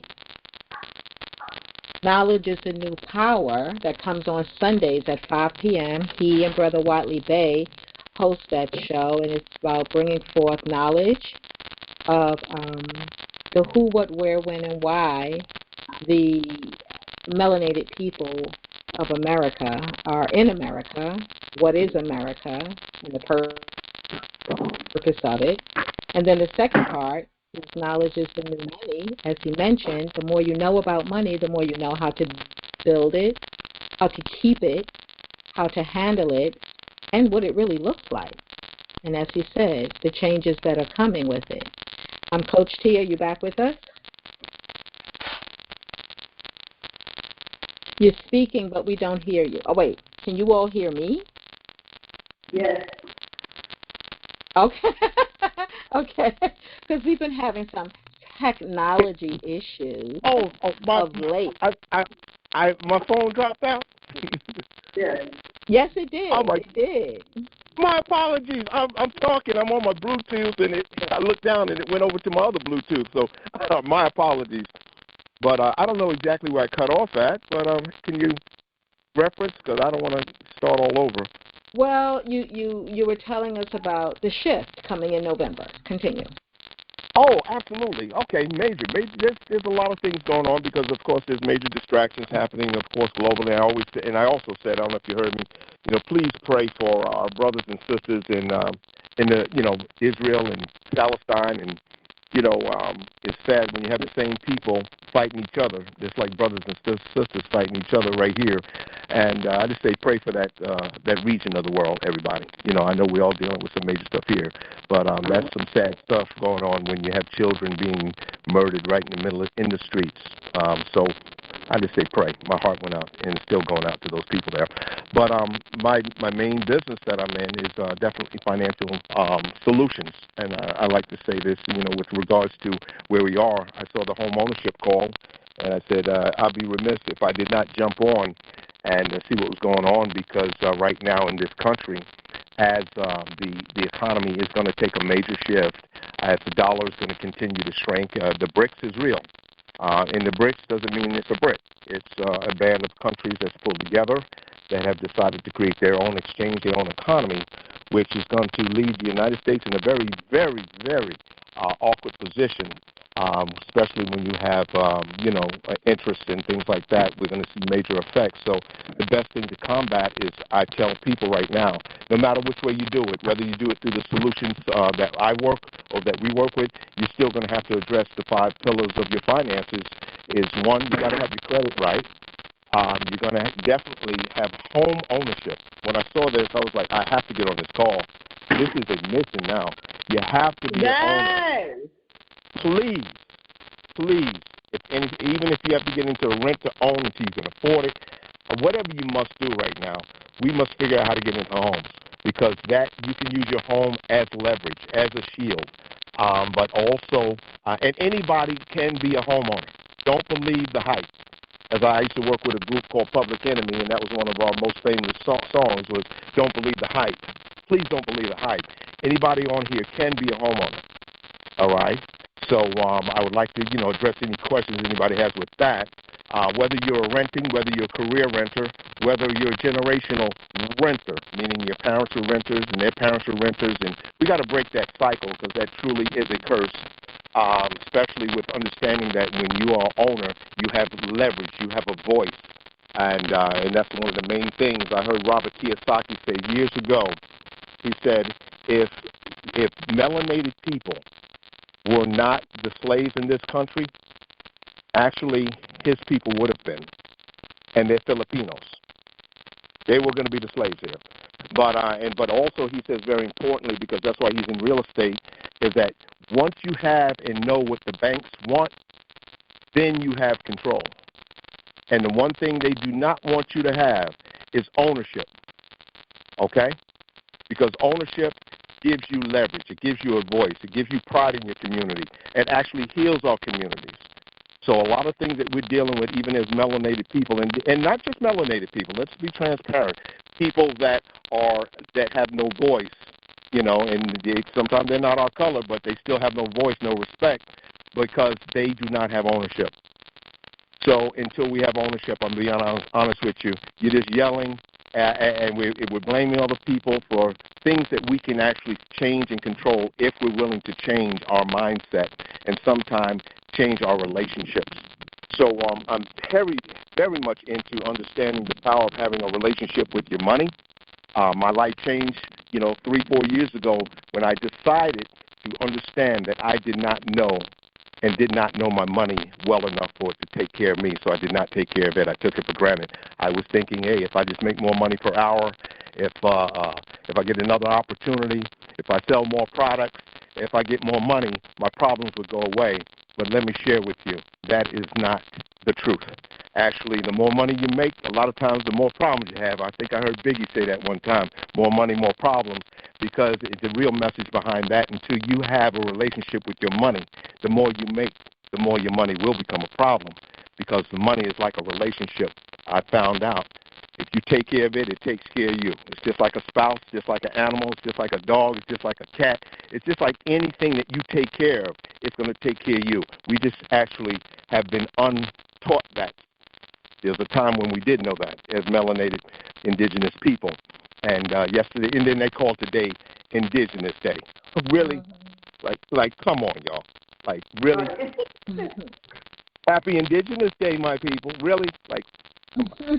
Knowledge is the New Power that comes on Sundays at 5 p.m. He and Brother Watley Bay host that show, and it's about bringing forth knowledge of the who, what, where, when, and why the melanated people of America are in America, what is America, and the purpose of it. And then the second part is knowledge is the new money. As he mentioned, the more you know about money, the more you know how to build it, how to keep it, how to handle it, and what it really looks like. And as he said, the changes that are coming with it. Coach T, are you back with us? You're speaking, but we don't hear you. Oh, wait. Can you all hear me? Yes. Okay. Okay. Because we've been having some technology issues of late. My phone dropped out? Yes. Yes, it did. It did. My apologies. I'm talking. I'm on my Bluetooth, and I looked down, and it went over to my other Bluetooth. So my apologies. But I don't know exactly where I cut off at, but can you reference? Because I don't want to start all over. Well, you were telling us about the shift coming in November. Continue. Oh, absolutely. Okay, major. There's a lot of things going on because, of course, there's major distractions happening, of course, globally. I also said, I don't know if you heard me, please pray for our brothers and sisters in the Israel and Palestine, and it's sad when you have the same people fighting each other, just like brothers and sisters fighting each other right here. And I just say pray for that region of the world, everybody. I know we're all dealing with some major stuff here, but that's some sad stuff going on when you have children being murdered right in the middle in the streets. So I just say pray. My heart went out, and it's still going out to those people there. But my main business that I'm in is definitely financial solutions, and I like to say this, with regards to where we are. I saw the home ownership call, and I said I'd be remiss if I did not jump on and see what was going on, because right now in this country, as the economy is going to take a major shift, as the dollar is going to continue to shrink, the BRICS is real. And the BRICS doesn't mean it's a brick. It's a band of countries that's pulled together that have decided to create their own exchange, their own economy, which is going to leave the United States in a very, very, very awkward position, especially when you have, interest and things like that. We're going to see major effects. So the best thing to combat is, I tell people right now, no matter which way you do it, whether you do it through the solutions that I work or that we work with, you're still going to have to address the 5 pillars of your finances. Is one, you got to have your credit right. You're going to definitely have home ownership. When I saw this, I was like, I have to get on this call. This is a mission now. You have to be an owner. Please. Even if you have to get into a rent-to-own until you can afford it, whatever you must do right now, we must figure out how to get into homes, because that you can use your home as leverage, as a shield. But also, and anybody can be a homeowner. Don't believe the hype. As I used to work with a group called Public Enemy, and that was one of our most famous songs was "Don't Believe the Hype." Please don't believe the hype. Anybody on here can be a homeowner. All right. So I would like to, address any questions anybody has with that. Whether you're renting, whether you're a career renter, whether you're a generational renter, meaning your parents are renters and their parents are renters, and we got to break that cycle, because that truly is a curse. especially with understanding that when you are an owner, you have leverage, you have a voice. And that's one of the main things I heard Robert Kiyosaki say years ago. He said, if melanated people were not the slaves in this country, actually his people would have been, and they're Filipinos. They were going to be the slaves here. But also he says very importantly, because that's why he's in real estate, is that once you have and know what the banks want, then you have control. And the one thing they do not want you to have is ownership, okay? Because ownership gives you leverage. It gives you a voice. It gives you pride in your community. It actually heals our communities. So a lot of things that we're dealing with, even as melanated people, and not just melanated people, let's be transparent, people that have no voice, you know, and sometimes they're not our color, but they still have no voice, no respect, because they do not have ownership. So until we have ownership, I'm being honest with you, you're just yelling, and we're blaming other people for things that we can actually change and control if we're willing to change our mindset and sometimes change our relationships. So I'm very, very much into understanding the power of having a relationship with your money. My life changed, 3-4 years ago when I decided to understand that I did not know my money well enough for it to take care of me, so I did not take care of it. I took it for granted. I was thinking, hey, if I just make more money per hour, if I get another opportunity, if I sell more products, if I get more money, my problems would go away. But let me share with you, that is not the truth. Actually, the more money you make, a lot of times the more problems you have. I think I heard Biggie say that one time, more money, more problems, because the real message behind that, until you have a relationship with your money, the more you make, the more your money will become a problem, because the money is like a relationship. I found out if you take care of it, it takes care of you. It's just like a spouse, just like an animal, it's just like a dog, it's just like a cat. It's just like anything that you take care of, it's going to take care of you. We just actually have been untaught that. There's a time when we did know that as melanated indigenous people. And yesterday, and then they called today Indigenous Day. Really? Like, come on, y'all. Like, really? Happy Indigenous Day, my people. Really? Like,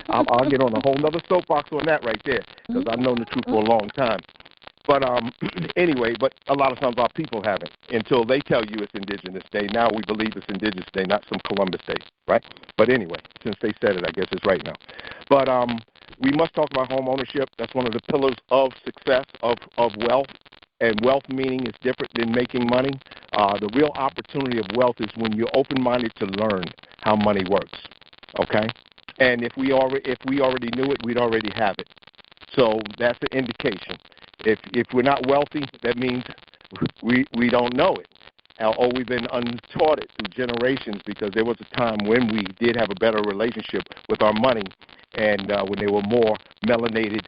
I'll get on a whole other soapbox on that right there, because I've known the truth for a long time. But anyway, but a lot of times our people haven't until they tell you it's Indigenous Day. Now we believe it's Indigenous Day, not some Columbus Day, right? But anyway, since they said it, I guess it's right now. But we must talk about home ownership. That's one of the pillars of success, of wealth. And wealth meaning is different than making money. The real opportunity of wealth is when you're open-minded to learn how money works, okay? And if we already knew it, we'd already have it. So that's the indication. If we're not wealthy, that means we don't know it, or we've been untaught it through generations, because there was a time when we did have a better relationship with our money, and when there were more melanated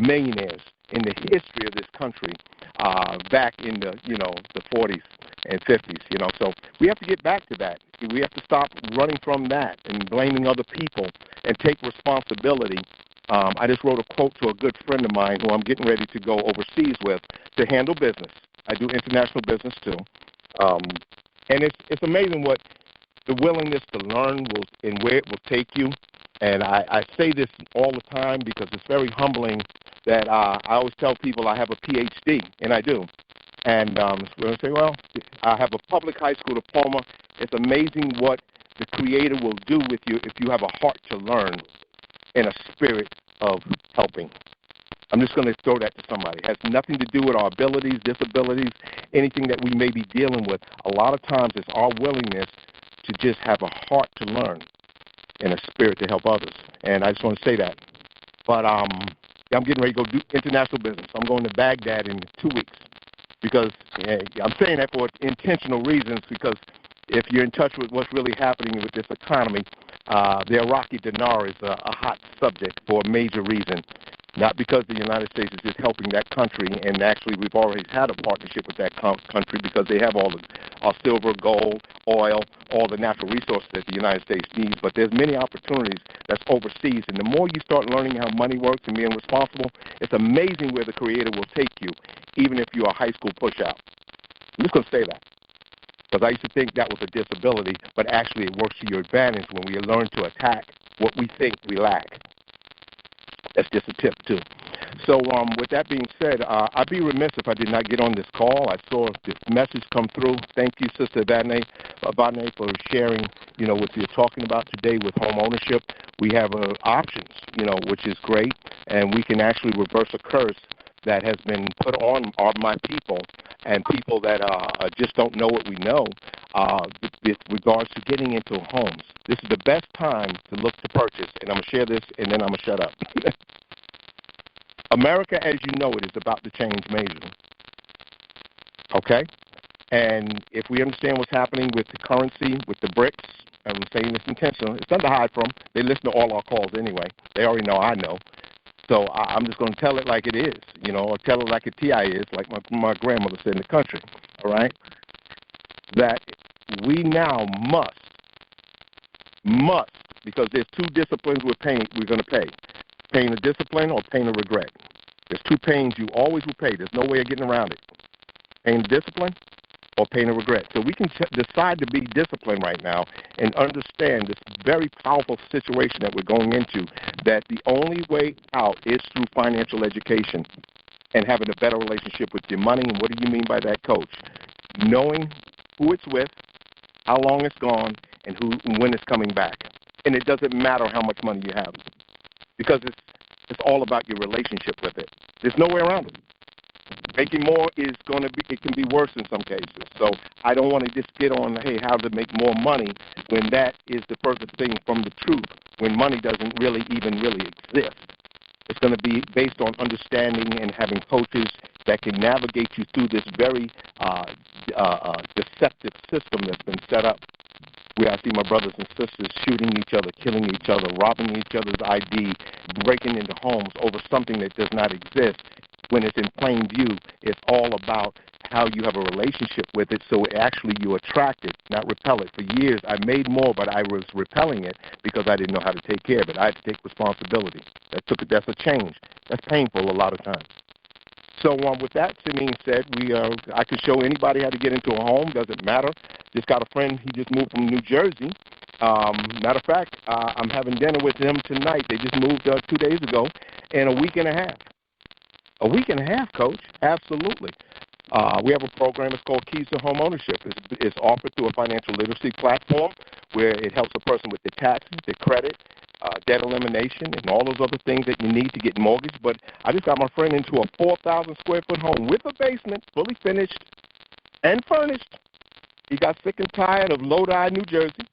millionaires in the history of this country back in the 40s and 50s. So we have to get back to that. We have to stop running from that and blaming other people and take responsibility. I just wrote a quote to a good friend of mine who I'm getting ready to go overseas with to handle business. I do international business too. And it's amazing what the willingness to learn will and where it will take you. And I say this all the time because it's very humbling that I always tell people I have a PhD, and I do. And when I say, well, I have a public high school diploma, it's amazing what the Creator will do with you if you have a heart to learn and a spirit of helping. I'm just going to throw that to somebody. It has nothing to do with our abilities, disabilities, anything that we may be dealing with. A lot of times it's our willingness to just have a heart to learn and a spirit to help others. And I just want to say that. But I'm getting ready to go do international business. I'm going to Baghdad in 2 weeks because I'm saying that for intentional reasons, because if you're in touch with what's really happening with this economy, the Iraqi dinar is a hot subject for a major reason. Not because the United States is just helping that country, and actually we've already had a partnership with that country because they have all our silver, gold, oil, all the natural resources that the United States needs. But there's many opportunities that's overseas, and the more you start learning how money works and being responsible, it's amazing where the Creator will take you, even if you're a high school push-out. I'm just going to say that. Because I used to think that was a disability, but actually it works to your advantage when we learn to attack what we think we lack. That's just a tip, too. So with that being said, I'd be remiss if I did not get on this call. I saw this message come through. Thank you, Sister Evadyne, for sharing, what you're talking about today with home ownership. We have options, which is great, and we can actually reverse a curse that has been put on my people and people that just don't know what we know with regards to getting into homes. This is the best time to look to purchase, and I'm going to share this, and then I'm going to shut up. America, as you know it, is about to change majorly. Okay? And if we understand what's happening with the currency, with the BRICS, I'm saying this intentionally, it's nothing to hide from. They listen to all our calls anyway. They already know I know. So I'm just going to tell it like it is, or tell it like a TI is, like my grandmother said in the country, all right? That we now must, because there's two disciplines we're going to pay. Pain of discipline or pain of regret. There's two pains you always will pay. There's no way of getting around it. Pain of discipline or pain of regret. So we can decide to be disciplined right now and understand this very powerful situation that we're going into, that the only way out is through financial education and having a better relationship with your money. And what do you mean by that, Coach? Knowing who it's with, how long it's gone, and when it's coming back. And it doesn't matter how much money you have, because it's all about your relationship with it. There's no way around it. Making more is going to be, it can be worse in some cases. So I don't want to just get on, hey, how to make more money when that is the furthest thing from the truth, when money doesn't really exist. It's going to be based on understanding and having coaches that can navigate you through this very deceptive system that's been set up, where I see my brothers and sisters shooting each other, killing each other, robbing each other's ID, breaking into homes over something that does not exist. When it's in plain view, it's all about how you have a relationship with it, so actually you attract it, not repel it. For years, I made more, but I was repelling it because I didn't know how to take care of it. I had to take responsibility. That's a change. That's painful a lot of times. So with that being said, I can show anybody how to get into a home. Doesn't matter. Just got a friend. He just moved from New Jersey. Matter of fact, I'm having dinner with him tonight. They just moved 2 days ago, in a week and a half. A week and a half, Coach. Absolutely. We have a program. It's called Keys to Home Ownership. It's offered through a financial literacy platform where it helps a person with their taxes, their credit, debt elimination, and all those other things that you need to get mortgaged. But I just got my friend into a 4,000-square-foot home with a basement, fully finished and furnished. He got sick and tired of Lodi, New Jersey,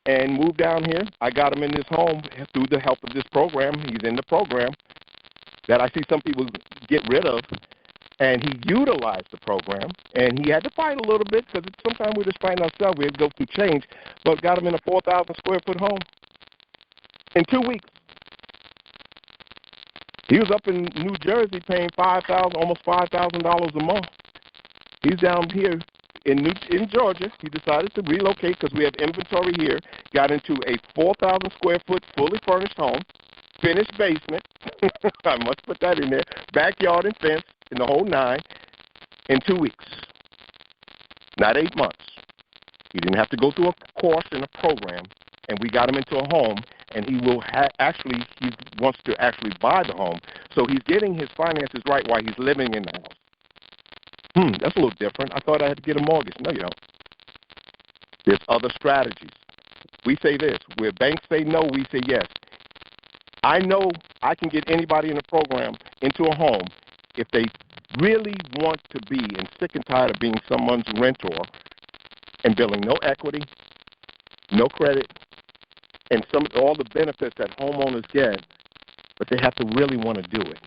and moved down here. I got him in this home through the help of this program. He's in the program that I see some people get rid of, and he utilized the program, and he had to fight a little bit because sometimes we're just fighting ourselves. We have to go through change, but got him in a 4,000-square-foot home in 2 weeks. He was up in New Jersey paying almost $5,000 a month. He's down here in Georgia. He decided to relocate because we have inventory here. Got into a 4,000-square-foot fully furnished home, finished basement. I must put that in there. Backyard and fence in the whole 9 in 2 weeks. Not 8 months. He didn't have to go through a course and a program, and we got him into a home, and he will he wants to actually buy the home. So he's getting his finances right while he's living in the house. That's a little different. I thought I had to get a mortgage. No, you don't. There's other strategies. We say this. Where banks say no, we say yes. I know I can get anybody in the program into a home if they really want to be and sick and tired of being someone's rentor and building no equity, no credit, and all the benefits that homeowners get, but they have to really want to do it.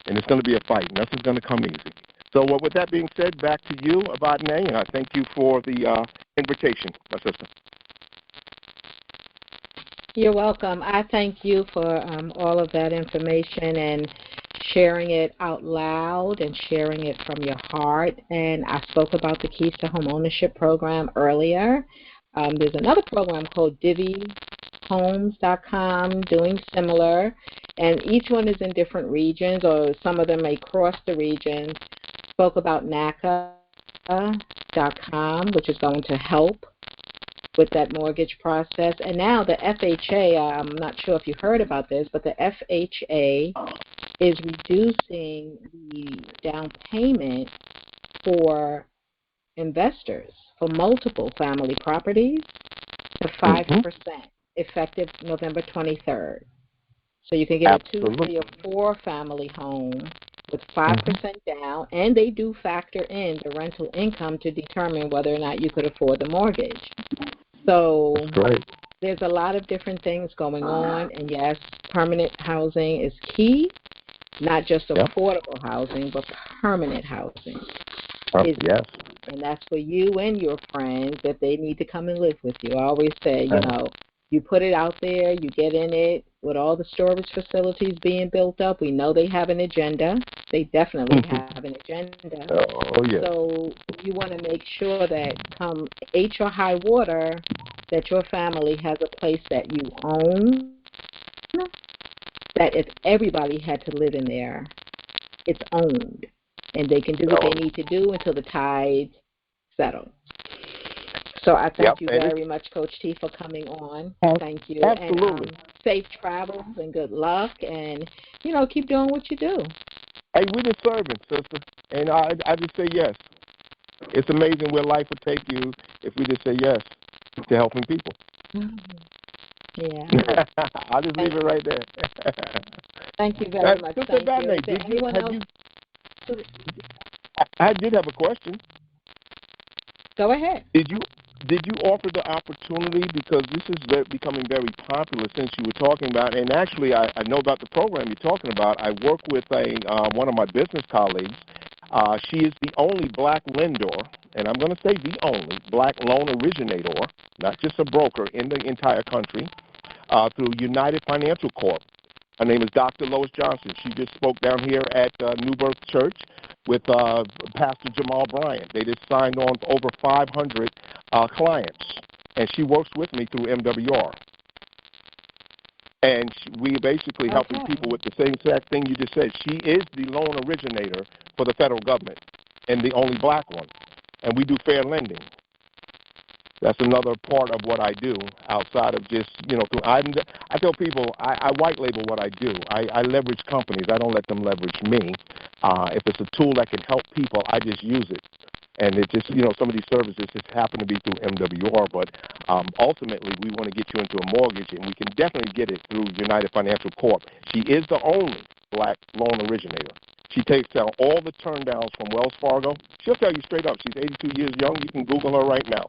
And it's going to be a fight. Nothing's going to come easy. So with that being said, back to you, Evadyne, and I thank you for the invitation, my sister. You're welcome. I thank you for all of that information and sharing it out loud and sharing it from your heart. And I spoke about the Keys to Home Ownership program earlier. There's another program called DivvyHomes.com doing similar, and each one is in different regions, or some of them may cross the regions. Spoke about NACA FHA.com, which is going to help with that mortgage process. And now the FHA, I'm not sure if you heard about this, but the FHA is reducing the down payment for investors for multiple family properties to 5%, effective November 23rd. So you can get Absolutely. a 2, 3, or 4 family home with 5% down, and they do factor in the rental income to determine whether or not you could afford the mortgage. So That's great. there's a lot of different things going on, and yes, permanent housing is key, not just affordable housing, but permanent housing. Yes. And that's for you and your friends if they need to come and live with you. I always say, you put it out there, you get in it, with all the storage facilities being built up, we know they have an agenda. They definitely have an agenda. Oh, yeah. So you want to make sure that come H or high water, that your family has a place that you own, that if everybody had to live in there, it's owned. And they can do what they need to do until the tides settle. So I thank you very much, Coach T, for coming on. Thank you. Absolutely. And safe travels and good luck. And, keep doing what you do. Hey, we're just serving, sister. And I just say yes. It's amazing where life would take you if we just say yes to helping people. Yeah. I'll just leave it right there. Thank you very much. Sister Evadyne, I did have a question. Go ahead. Did you offer the opportunity, because this is becoming very popular since you were talking about, and actually I know about the program you're talking about. I work with one of my business colleagues. She is the only black lender, and I'm going to say the only black loan originator, not just a broker, in the entire country, through United Financial Corp. Her name is Dr. Lois Johnson. She just spoke down here at New Birth Church with Pastor Jamal Bryant. They just signed on over 500 clients, and she works with me through MWR. And we basically helping people with the same exact thing you just said. She is the loan originator for the federal government and the only black one. And we do fair lending. That's another part of what I do outside of just, I tell people I white label what I do. I leverage companies. I don't let them leverage me. If it's a tool that can help people, I just use it. And it just, some of these services just happen to be through MWR, but ultimately we want to get you into a mortgage, and we can definitely get it through United Financial Corp. She is the only black loan originator. She takes down all the turndowns from Wells Fargo. She'll tell you straight up. She's 82 years young. You can Google her right now.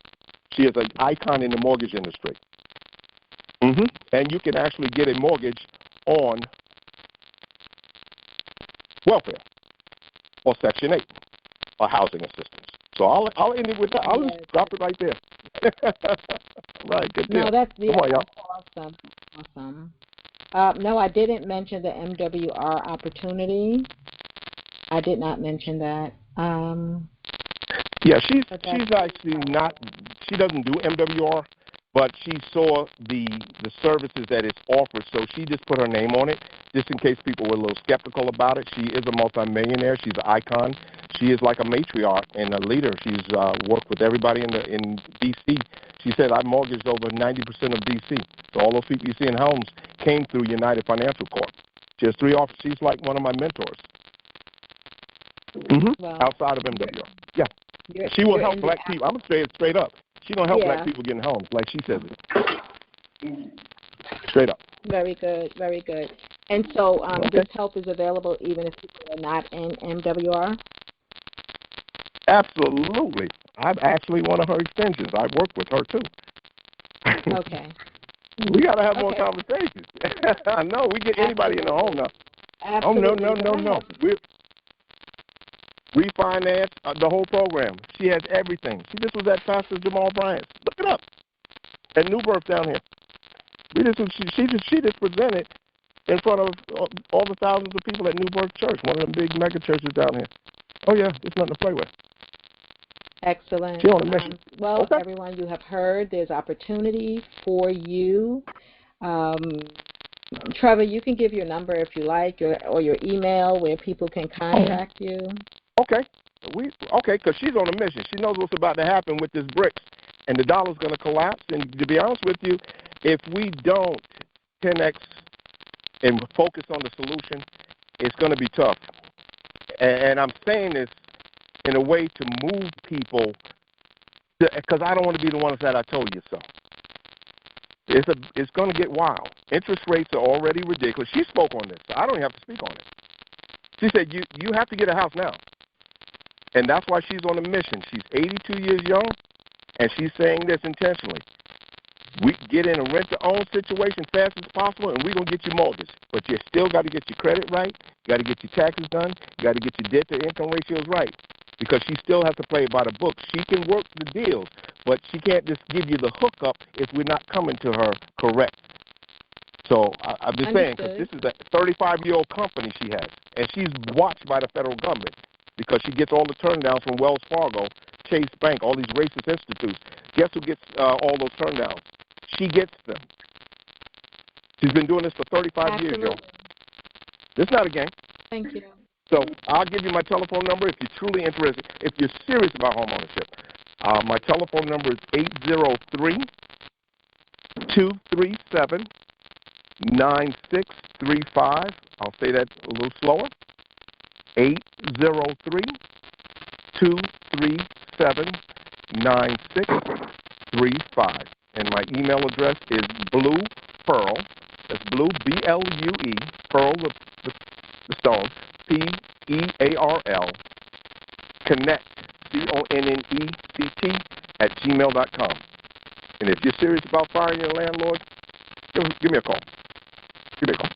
She is an icon in the mortgage industry. And you can actually get a mortgage on welfare or Section 8 or housing assistance. So I'll end it with that. I'll just drop it right there. Right, good deal. No, that's Come on, y'all. Awesome. No, I didn't mention the MWR opportunity. I did not mention that. Yeah, she's actually not. She doesn't do MWR, but she saw the services that it's offered, so she just put her name on it, just in case people were a little skeptical about it. She is a multimillionaire. She's an icon. She is like a matriarch and a leader. She's worked with everybody in D.C. She said, I mortgaged over 90% of D.C. So all those people you see in homes came through United Financial Corp. She has 3 offices. She's like one of my mentors. Well, outside of MWR. Yeah. She will help black people. I'm going to say it straight up. She don't help black people getting homes, like she says it. Straight up. Very good, very good. And so this help is available even if people are not in MWR? Absolutely. I'm actually one of her extensions. I work with her, too. Okay. We got to have more conversations. I know. We get anybody in the home now. Absolutely. Oh, no. Refinance the whole program. She has everything. She just was at Pastor Jamal Bryant's. Look it up. At New Birth down here. She just presented in front of all the thousands of people at New Birth Church, one of the big mega churches down here. Oh, yeah, there's nothing to play with. Excellent. She's on a mission. Everyone, you have heard there's opportunity for you. Trevor, you can give your number if you like, or your email where people can contact you. Okay. Okay, because she's on a mission. She knows what's about to happen with this BRICS, and the dollar's going to collapse. And to be honest with you, if we don't 10x and focus on the solution, it's going to be tough. And I'm saying this in a way to move people, because I don't want to be the one that said I told you so. It's going to get wild. Interest rates are already ridiculous. She spoke on this, so I don't even have to speak on it. She said, you have to get a house now. And that's why she's on a mission. She's 82 years young, and she's saying this intentionally. We get in a rent-to-own situation fast as possible, and we're going to get you mortgaged. But you still got to get your credit right. You got to get your taxes done. You got to get your debt-to-income ratios right, because she still has to play by the book. She can work the deals, but she can't just give you the hookup if we're not coming to her correct. So I'm just saying, because this is a 35-year-old company she has, and she's watched by the federal government because she gets all the turndowns from Wells Fargo, Chase Bank, all these racist institutes. Guess who gets all those turndowns? She gets them. She's been doing this for 35 years, yo. This is not a game. Thank you. So I'll give you my telephone number if you're truly interested, if you're serious about home ownership. My telephone number is 803-237-9635. I'll say that a little slower. 803-237-9635. And my email address is bluepearl, that's blue, B-L-U-E, pearl, the stone, P-E-A-R-L, connect, C-O-N-N-E-C-T, @gmail.com. And if you're serious about firing your landlord, give me a call. Give me a call.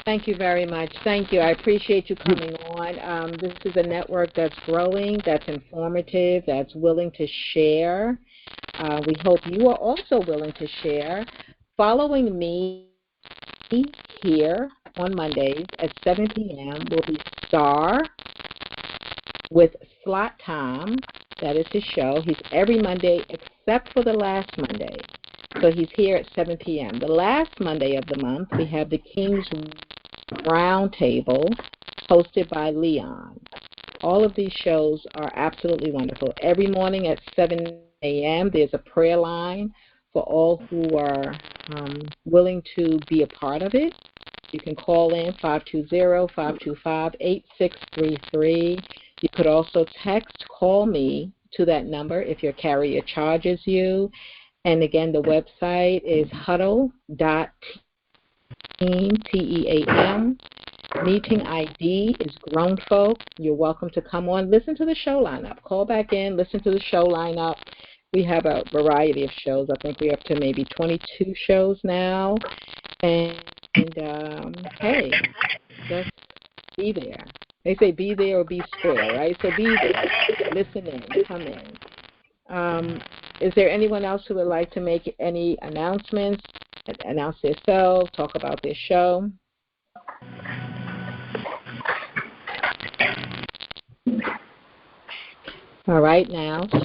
Thank you very much. Thank you. I appreciate you coming on. This is a network that's growing, that's informative, that's willing to share. We hope you are also willing to share. Following me here on Mondays at 7 p.m. will be Star with Slot Time. That is his show. He's every Monday except for the last Monday. So he's here at 7 p.m. The last Monday of the month, we have the King's Roundtable hosted by Leon. All of these shows are absolutely wonderful. Every morning at 7 a.m., there's a prayer line for all who are willing to be a part of it. You can call in 520-525-8633. You could also text, call me to that number if your carrier charges you. And again, the website is HUDDLE.TEAM, T-E-A-M. Meeting ID is GROWNFOLK. You're welcome to come on. Listen to the show lineup. Call back in. Listen to the show lineup. We have a variety of shows. I think we're up to maybe 22 shows now. And hey, just be there. They say be there or be square, right? So be there. Listen in. Come in. Is there anyone else who would like to make any announcements, announce themselves, talk about their show? All right, now. So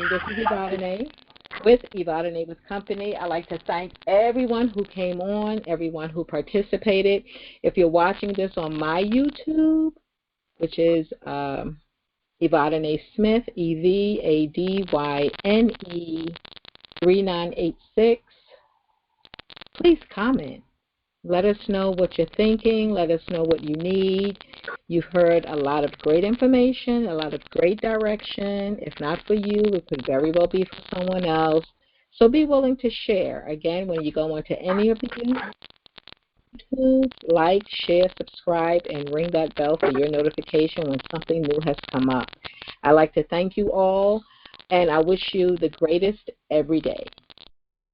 this is Evadyne with Evadyne with Company. I'd like to thank everyone who came on, everyone who participated. If you're watching this on my YouTube, which is Evadyne Smith, EVADYNE 3986. Please comment. Let us know what you're thinking. Let us know what you need. You've heard a lot of great information, a lot of great direction. If not for you, it could very well be for someone else. So be willing to share. Again, when you go onto any of the YouTube, like, share, subscribe, and ring that bell for your notification when something new has come up. I'd like to thank you all, and I wish you the greatest every day.